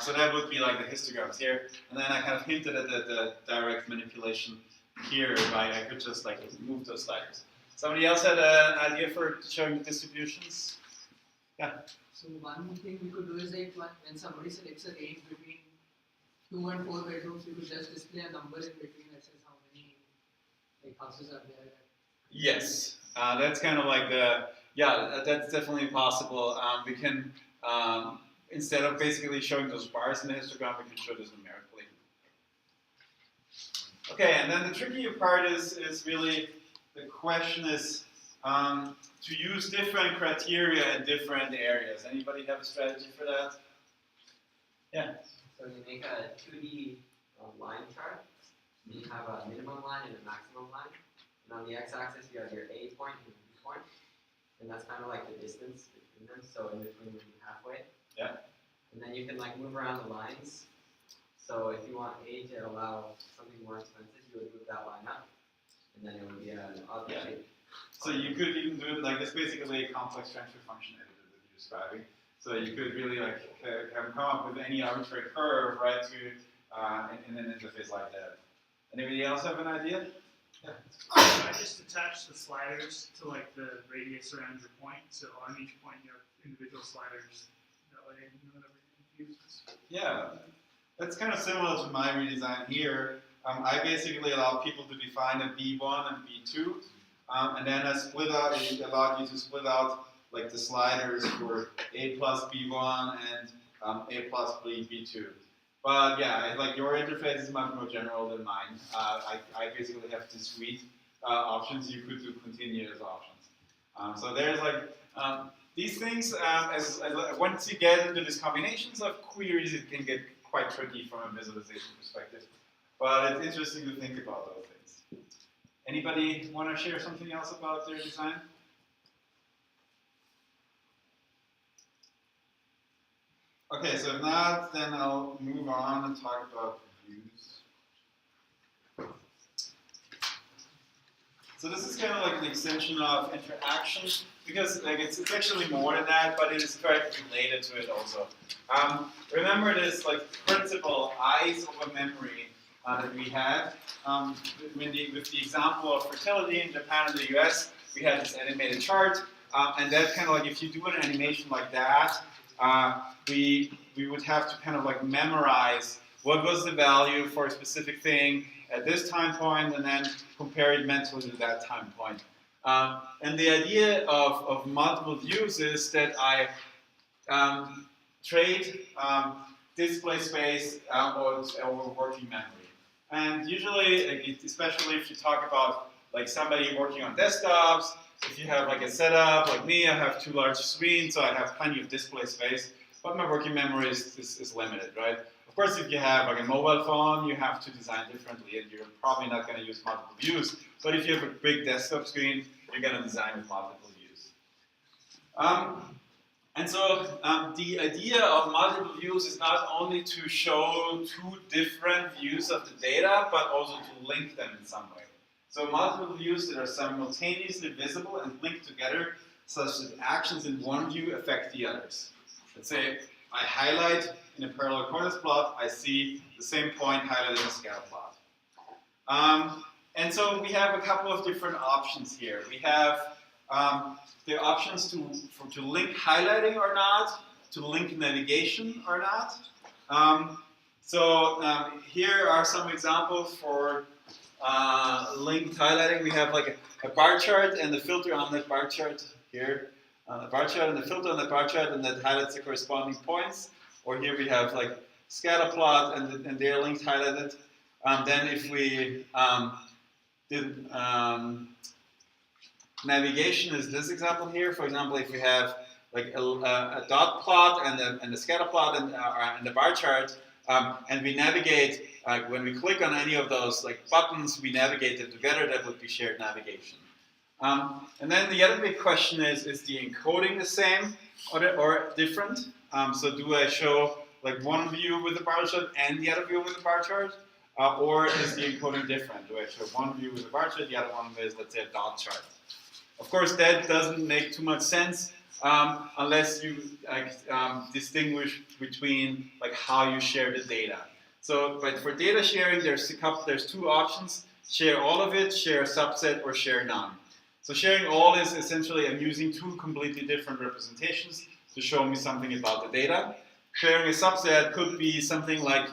S1: So that would be like the histograms here, and then I kind of hinted at the direct manipulation here, right? I could just like move those sliders. Somebody else had an idea for showing the distributions? Yeah.
S10: So one thing we could do is like when somebody selects a range between 2 and 4 bedrooms, we could just display a number in between that says how many like houses are there.
S1: Yes, that's kind of like that's definitely possible. We can, instead of basically showing those bars in the histogram, we can show this numerically. Okay, and then the trickier part is really, the question is to use different criteria in different areas. Anybody have a strategy for that? Yeah.
S11: So you make a 2D line chart. You have a minimum line and a maximum line. And on the x-axis, you have your A point and B point. And that's kind of like the distance between them. So in between would be halfway.
S1: Yeah.
S11: And then you can like move around the lines. So if you want A to allow something more expensive, you would move that line up. And then it would be an object shape.
S1: So you could even do it like it's basically a complex transfer function editor that you're describing. So you could really like come up with any arbitrary curve, right, to in an interface like that. Anybody else have an idea? Yeah.
S4: I just attach the sliders to like the radius around your point. So on each point you have individual sliders. That way none of it confuses.
S1: Yeah, that's kind of similar to my redesign here. I basically allow people to define a B1 and B2, and then I split out. It allowed you to split out like the sliders for A plus B1 and A plus B2. But yeah, like your interface is much more general than mine. I basically have discrete options. You could do continuous options. So there's like these things. As once you get into these combinations of queries, it can get quite tricky from a visualization perspective. But it's interesting to think about those things. Anybody want to share something else about their design? Okay, so if not, then I'll move on and talk about views. So this is kind of like an extension of interaction, because like it's actually more than that, but it is very related to it also. Remember this like principle, eyes over memory, that we had. With the example of fertility in Japan and the US, we had this animated chart and that kind of like, if you do an animation like that, we would have to kind of like memorize what was the value for a specific thing at this time point, and then compare it mentally to that time point. And the idea of multiple views is that I trade display space over working memory. And usually, especially if you talk about like somebody working on desktops, if you have like a setup like me, I have 2 large screens, so I have plenty of display space, but my working memory is limited, right? Of course, if you have like a mobile phone, you have to design differently, and you're probably not going to use multiple views. But if you have a big desktop screen, you're going to design with multiple views. And so the idea of multiple views is not only to show 2 different views of the data, but also to link them in some way. So multiple views that are simultaneously visible and linked together, such that actions in one view affect the others. Let's say I highlight in a parallel coordinates plot, I see the same point highlighted in a scatter plot. And so we have a couple of different options here. We have the options to link highlighting or not, to link navigation or not. Here are some examples for linked highlighting. We have like a bar chart and the filter on that bar chart here. The bar chart and the filter on the bar chart, and that highlights the corresponding points. Or here we have like scatter plot and they're linked highlighted. Then if we did navigation is this example here. For example, if we have like a dot plot and a scatter plot and the bar chart, and we navigate, when we click on any of those like buttons, we navigate them together, that would be shared navigation. And then the other big question is the encoding the same or different? So do I show like one view with the bar chart and the other view with the bar chart? Or is the encoding different? Do I show one view with the bar chart, the other one with, let's say, a dot chart? Of course, that doesn't make too much sense unless you distinguish between like how you share the data. So, but for data sharing, there's 2 options: share all of it, share a subset, or share none. So sharing all is essentially I'm using 2 completely different representations to show me something about the data. Sharing a subset could be something like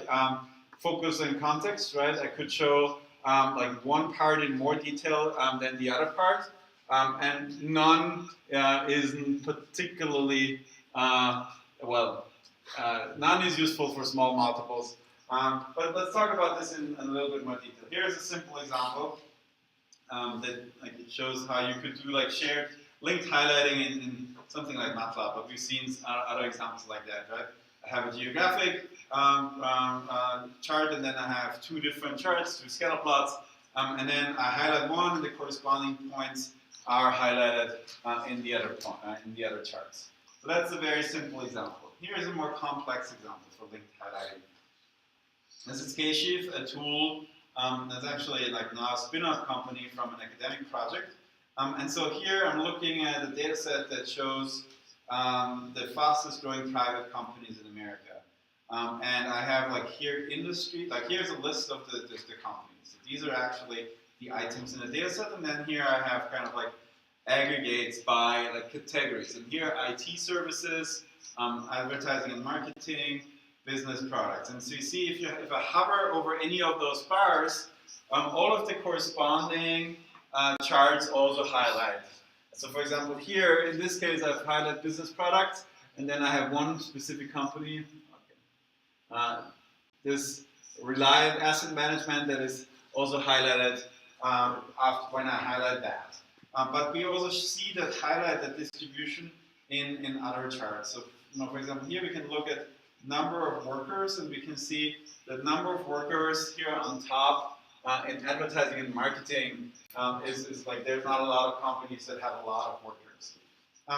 S1: focus and context, right? I could show like one part in more detail than the other part. And none isn't particularly, none is useful for small multiples. But let's talk about this in a little bit more detail. Here's a simple example that like, it shows how you could do like shared linked highlighting in something like MATLAB, but we've seen other examples like that, right? I have a geographic chart, and then I have 2 different charts, 2 scatter plots, and then I highlight one, and the corresponding points are highlighted in the other charts. So that's a very simple example. Here's a more complex example for linked highlighting. This is K-Shift, a tool that's actually like now a spin-off company from an academic project. And so here I'm looking at a data set that shows the fastest growing private companies in America. And I have like here industry, like here's a list of the companies. So these are actually the items in the data set, and then here I have kind of like aggregates by like categories. And here IT services, advertising and marketing, business products. And so you see if I hover over any of those bars, all of the corresponding charts also highlight. So for example here, in this case I've highlighted business products, and then I have one specific company. Okay. This Reliant Asset Management that is also highlighted after when I highlight that. But we also see that highlight the distribution in other charts. So for example here we can look at number of workers, and we can see the number of workers here on top in advertising and marketing is like there's not a lot of companies that have a lot of workers.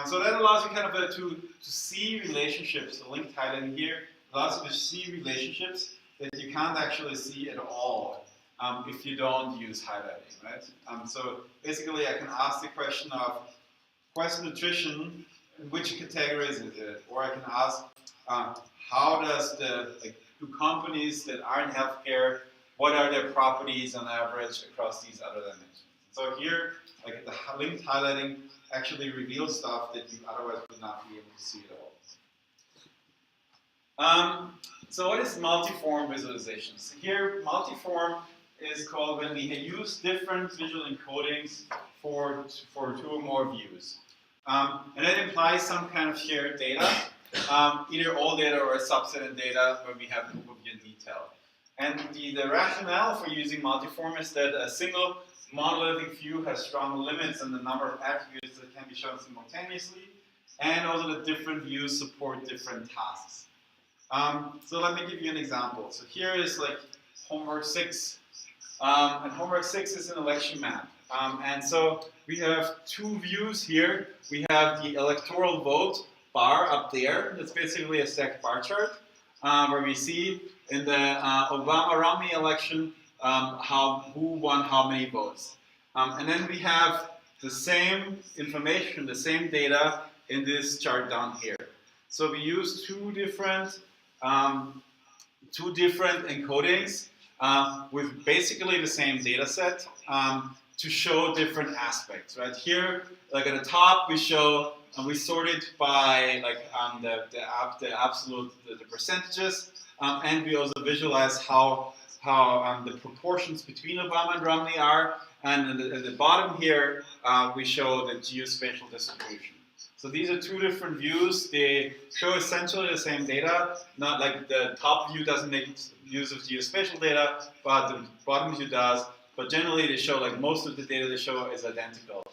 S1: So that allows you kind of to see relationships. The linked highlighting here allows you to see relationships that you can't actually see at all if you don't use highlighting, right? So basically I can ask the question of Quest Nutrition, in which categories is it? Or I can ask how does do companies that are in healthcare, what are their properties on average across these other dimensions? So here, like the linked highlighting actually reveals stuff that you otherwise would not be able to see at all. So what is multiform visualizations? Here, multiform is called when we use different visual encodings for two or more views. And that implies some kind of shared data, either all data or a subset of data where we have an overview in detail. And the rationale for using multiform is that a single monolithic view has strong limits on the number of attributes that can be shown simultaneously, and also the different views support different tasks. So let me give you an example. So here is like homework 6. And homework 6 is an election map. And so we have two views here. We have the electoral vote bar up there. That's basically a stacked bar chart where we see in the Obama-Romney election who won how many votes. And then we have the same information, the same data in this chart down here. So we use two different encodings with basically the same data set to show different aspects. Right here, like at the top, we show we sorted by like the absolute the percentages, and we also visualize how the proportions between Obama and Romney are. And at the bottom here, we show the geospatial distribution. So these are two different views. They show essentially the same data. Not like the top view doesn't make use of geospatial data, but the bottom view does. But generally, they show like most of the data they show is identical.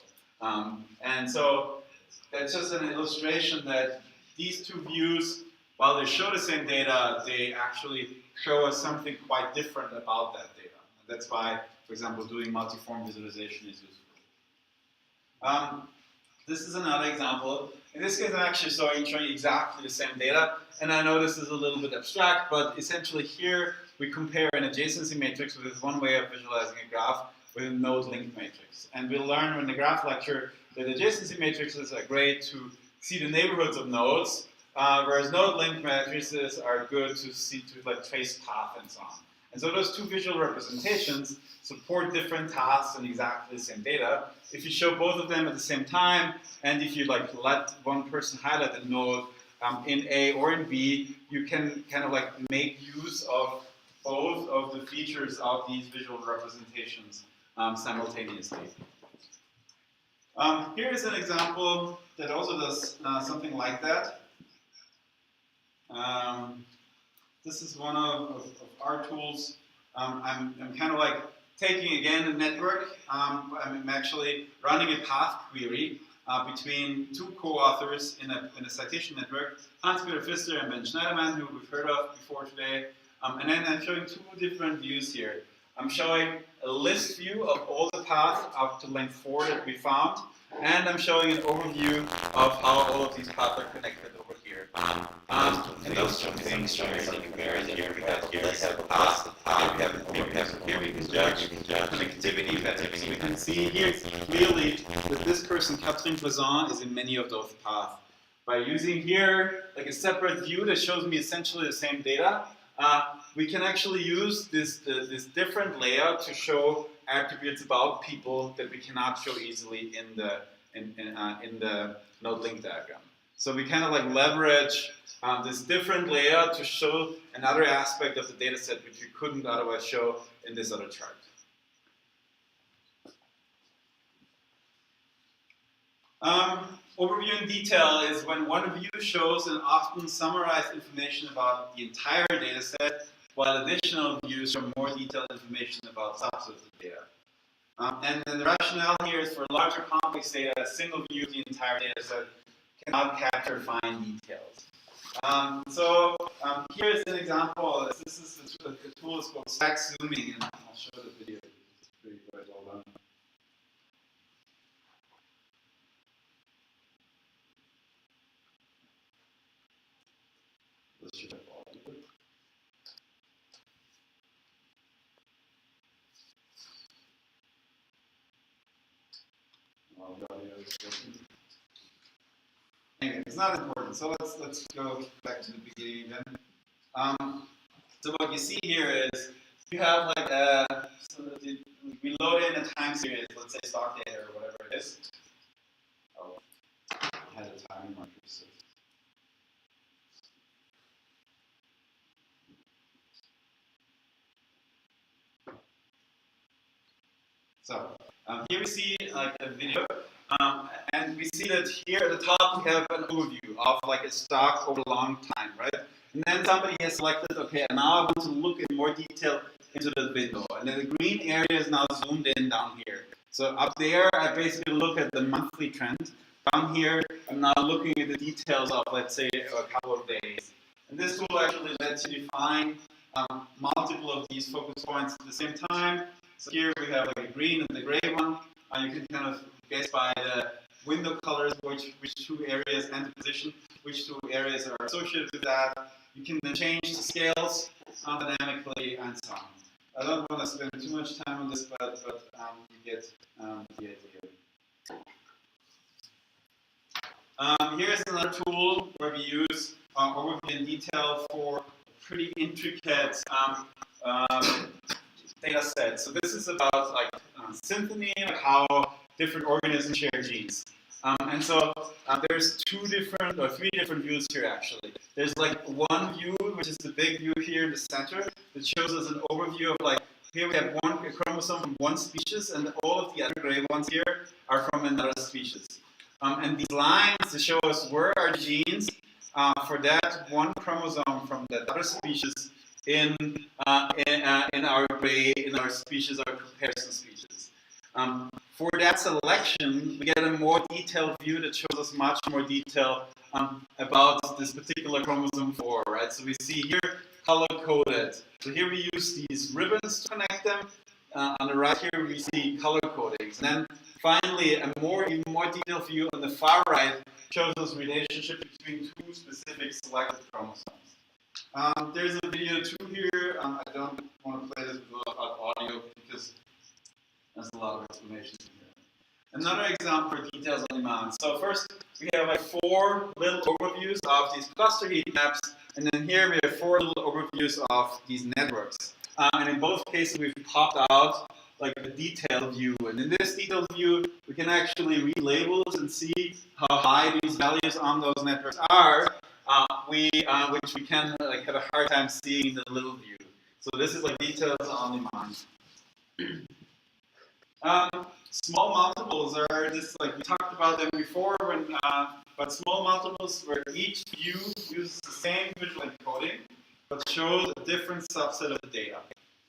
S1: And so that's just an illustration that these two views, while they show the same data, they actually show us something quite different about that data. And that's why, for example, doing multiform visualization is useful. This is another example. In this case, I'm actually showing you exactly the same data. And I know this is a little bit abstract, but essentially here we compare an adjacency matrix, which is one way of visualizing a graph, with a node linked matrix. And we'll learn in the graph lecture that adjacency matrices are great to see the neighborhoods of nodes, whereas node linked matrices are good to see like trace path and so on. And so those two visual representations support different tasks and exactly the same data. If you show both of them at the same time, and if you like let one person highlight a node in A or in B, you can kind of like make use of both of the features of these visual representations simultaneously. Here is an example that also does something like that. This is one of our tools. I'm kind of like taking again a network. I'm actually running a path query between two co-authors in a citation network, Hans-Peter Pfister and Ben Schneiderman, who we've heard of before today. And then I'm showing two different views here. I'm showing a list view of all the paths up to length 4 that we found, and I'm showing an overview of how all of these paths are connected over here. And those two things showing something very here. We have a path, here we can judge connectivity better. So we can see here clearly that this person, Catherine Plaisant, is in many of those paths. By using here like a separate view that shows me essentially the same data, we can actually use this different layout to show attributes about people that we cannot show easily in the node link diagram. So we kind of like leverage this different layout to show another aspect of the data set which we couldn't otherwise show in this other chart. Overview in detail is when one view shows an often summarized information about the entire data set, while additional views show more detailed information about subsets of data. And then the rationale here is for larger complex data, a single view of the entire data set cannot capture fine details. Here's an example. This is the tool is called stack zooming, and I'll show the video. It's pretty quite well done. This should have all of it. Anyway, it's not important, so let's go back to the beginning again. So what you see here is you have like we we load in a time series, let's say stock data or whatever it is. Oh, I had a time marker. So. So here we see like a video, and we see that here at the top we have an overview of like a stock over a long time, right? And then somebody has selected, okay, now I want to look in more detail into the window, and then the green area is now zoomed in down here. So up there, I basically look at the monthly trend. Down here, I'm now looking at the details of, let's say, a couple of days. And this tool actually lets you define multiple of these focus points at the same time. So here we have like a green and the gray one. You can kind of guess by the window colors which two areas and the position, which two areas are associated with that. You can then change the scales dynamically and so on. I don't want to spend too much time on this, but you get the idea. Here's another tool where we use overview in detail for pretty intricate data set. So this is about like symphony, like how different organisms share genes. And so there's three different views here actually. There's like one view, which is the big view here in the center, that shows us an overview of like, here we have a chromosome from one species, and all of the other gray ones here are from another species. And these lines to show us where are the genes for that one chromosome from that other species in our species, our comparison species. For that selection, we get a more detailed view that shows us much more detail about this particular chromosome 4, right? So we see here color-coded. So here we use these ribbons to connect them. On the right here, we see color codings. And then finally, a even more detailed view on the far right shows us relationship between two specific selected chromosomes. There's a video too here. I don't want to play this without audio because there's a lot of explanations here. Another example for details on demand. So first, we have like 4 little overviews of these cluster heat maps, and then here we have 4 little overviews of these networks. And in both cases, we've popped out like a detailed view. And in this detailed view, we can actually read labels and see how high these values on those networks are, which we can like have a hard time seeing in the little view. So this is like details on demand. Small multiples are this, like we talked about them before, but small multiples where each view uses the same visual encoding, but shows a different subset of the data.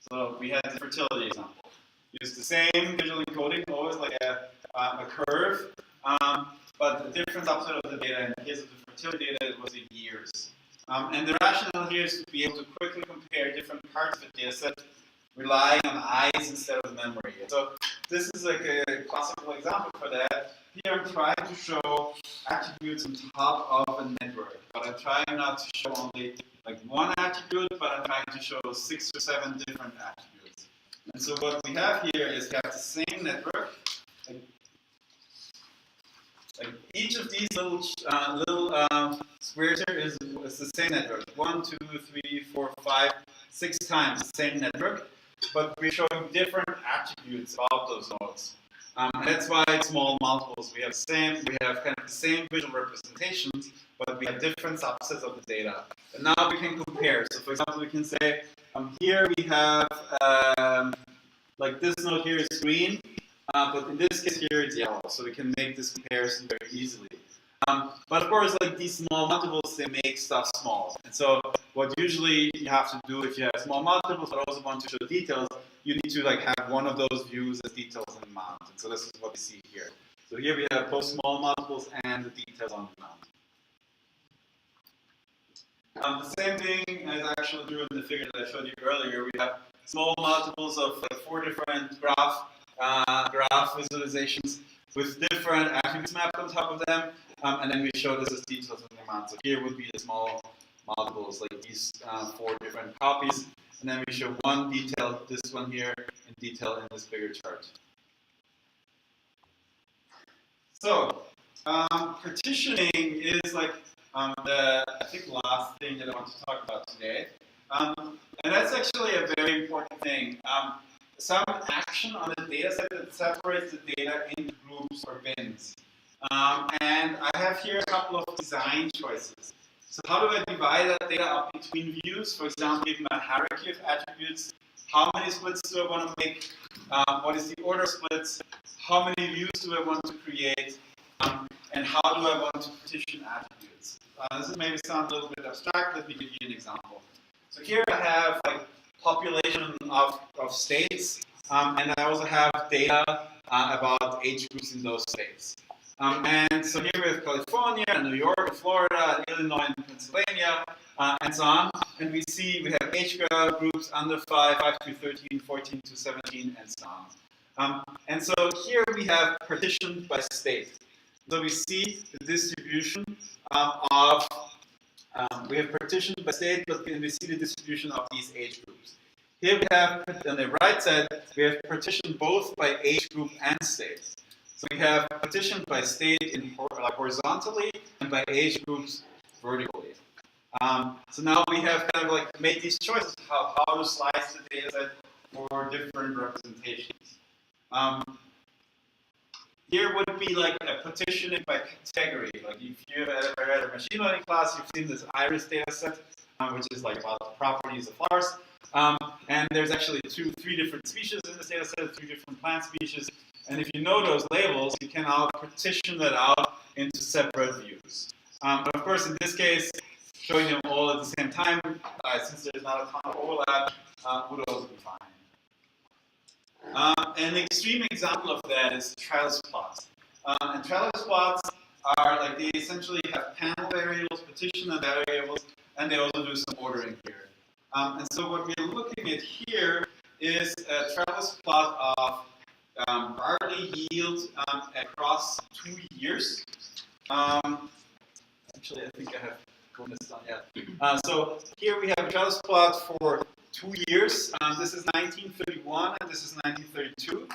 S1: So we had the fertility example. Use the same visual encoding, always like a curve, but a different subset of the data. In the case of the fertility data, it was in years. And the rationale here is to be able to quickly compare different parts of the data set, relying on eyes instead of memory. So this is like a classical example for that. Here I'm trying to show attributes on top of a network, but I'm trying not to show only like one attribute, but I'm trying to show 6 or 7 different attributes. And so what we have here is we have the same network. Like each of these little squares here is the same network. 1, 2, 3, 4, 5, 6 times the same network, but we're showing different attributes about those nodes. And that's why it's small multiples. We have kind of the same visual representations, but we have different subsets of the data. And now we can compare. So for example, we can say, here we have, like this node here is green, but in this case here it's yellow. So we can make this comparison very easily. But of course, like these small multiples, they make stuff small. And so what usually you have to do if you have small multiples, but also want to show details, you need to like have one of those views as details on demand. And so this is what we see here. So here we have both small multiples and the details on demand. The same thing is actually true in the figure that I showed you earlier. We have small multiples of like 4 different graph visualizations with different attributes mapped on top of them. And then we show this as details on demand. So here would be the small multiples, like these 4 different copies. And then we show one detail, this one here, in detail in this bigger chart. So, partitioning is like I think last thing that I want to talk about today. And that's actually a very important thing. some action on the data set that separates the data into groups or bins. And I have here a couple of design choices. So how do I divide that data up between views? For example, given a hierarchy of attributes, how many splits do I want to make? What is the order of splits? How many views do I want to create? And how do I want to partition attributes? This is maybe sound a little bit abstract. Let me give you an example. So here I have like population of states, and I also have data about age groups in those states. And so here we have California, New York, Florida, Illinois, and Pennsylvania, and so on. And we see we have age groups under 5, 5 to 13, 14 to 17, and so on. And so here we have partitioned by state. So we see the distribution we have partitioned by state, but we see the distribution of these age groups. Here we have, on the right side, we have partitioned both by age group and state. So we have partitioned by state horizontally and by age groups vertically. So now we have kind of like made these choices how to slice the data set for different representations. Here would be like a partitioning by category. Like if you have ever read a machine learning class, you've seen this iris data set, which is like about the properties of flowers. And there's actually three different species in this data set, 3 different plant species. And if you know those labels, you can now partition that out into separate views. But of course, in this case, showing them all at the same time, since there's not a ton of overlap, would also be fine. An extreme example of that is trellis plots. And trellis plots are like they essentially have panel variables, partition of variables, and they also do some ordering here. And so what we're looking at here is a trellis plot of barley yield across 2 years. Actually, I think I have gotten this done yet. So here we have a trellis plot for 2 years. This is 1931 and this is 1932.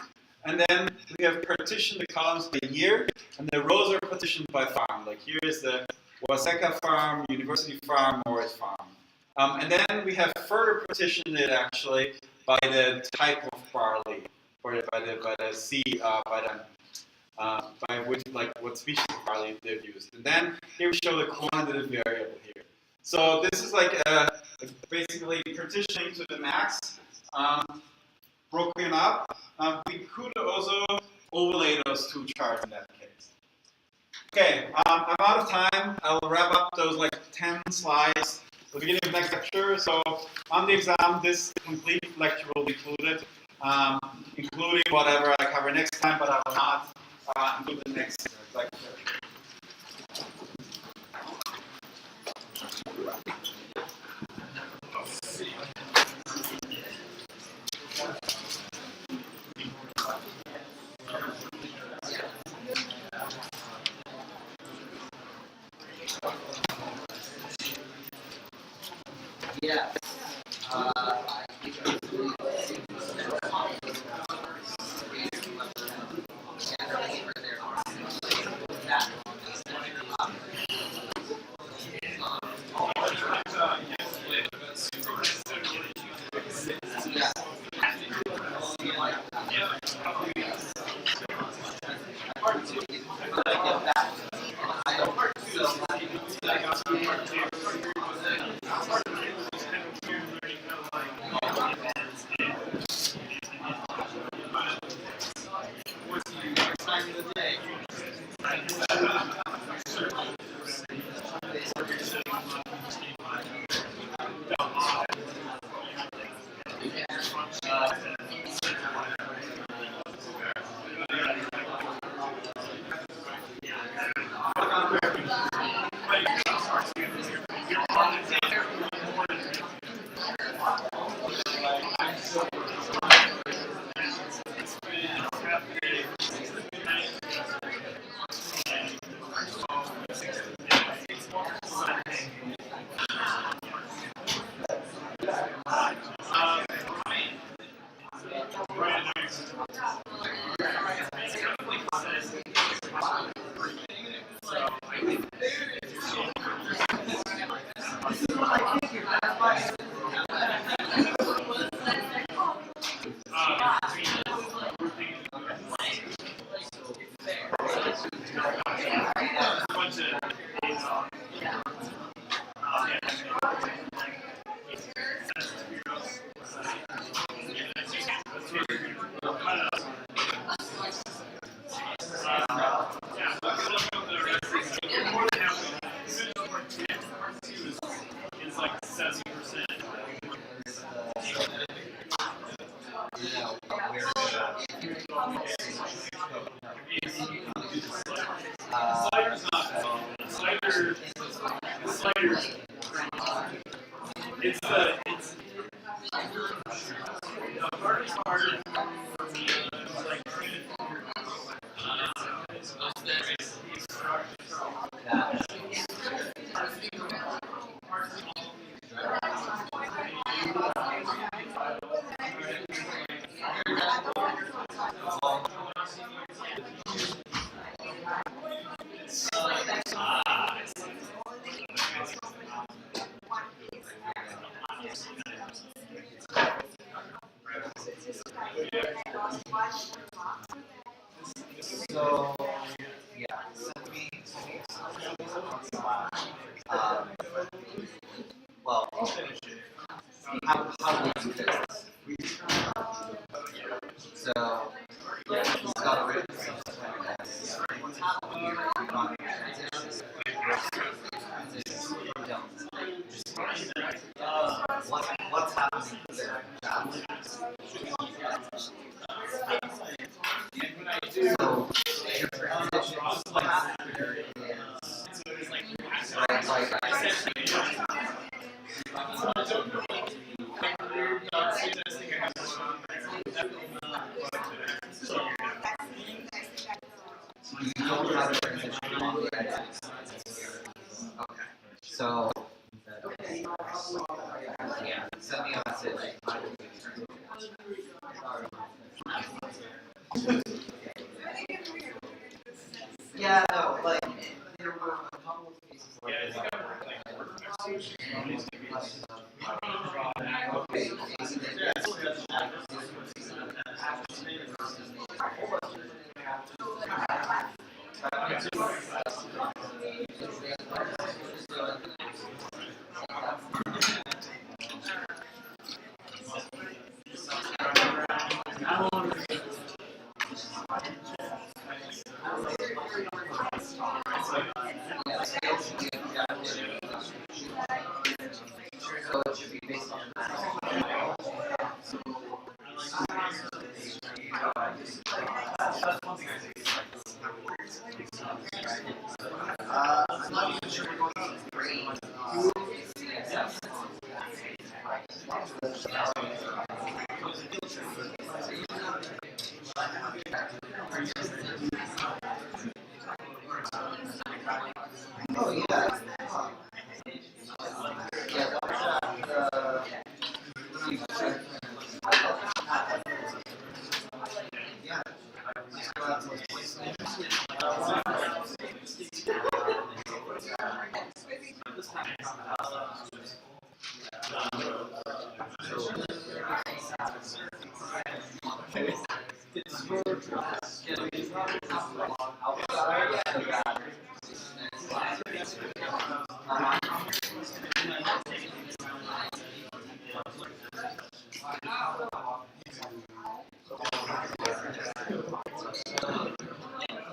S1: And then we have partitioned the columns by year, and the rows are partitioned by farm. Like here is the Waseka farm, University farm, Morris farm. And then we have further partitioned it actually by the type of barley, or by the seed, by which like what species of barley they've used. And then here we show the quantitative variable here. So this is like basically partitioning to the max, broken up. We could also overlay those 2 charts in that case. Okay, I'm out of time. I'll wrap up those like 10 slides at the beginning of the next lecture. So on the exam, this complete lecture will be included, including whatever I cover next time, but I will not include the next lecture.
S10: Yeah.
S4: Is like 70%. Slider's not bad. Slider. It's the hardest part for me is like trying to figure
S3: So, yeah, well, how do we do this? So, we've got a written what's happening here, we've got transitions, what's happening there? So, your transition, what happens here is, you don't have a transition along the edges. Okay. So, yeah, send me a message. Yeah, no, like, there were a couple of cases like so it should be based on I'm not even sure we're going to grade. Oh yeah. Yeah, yeah.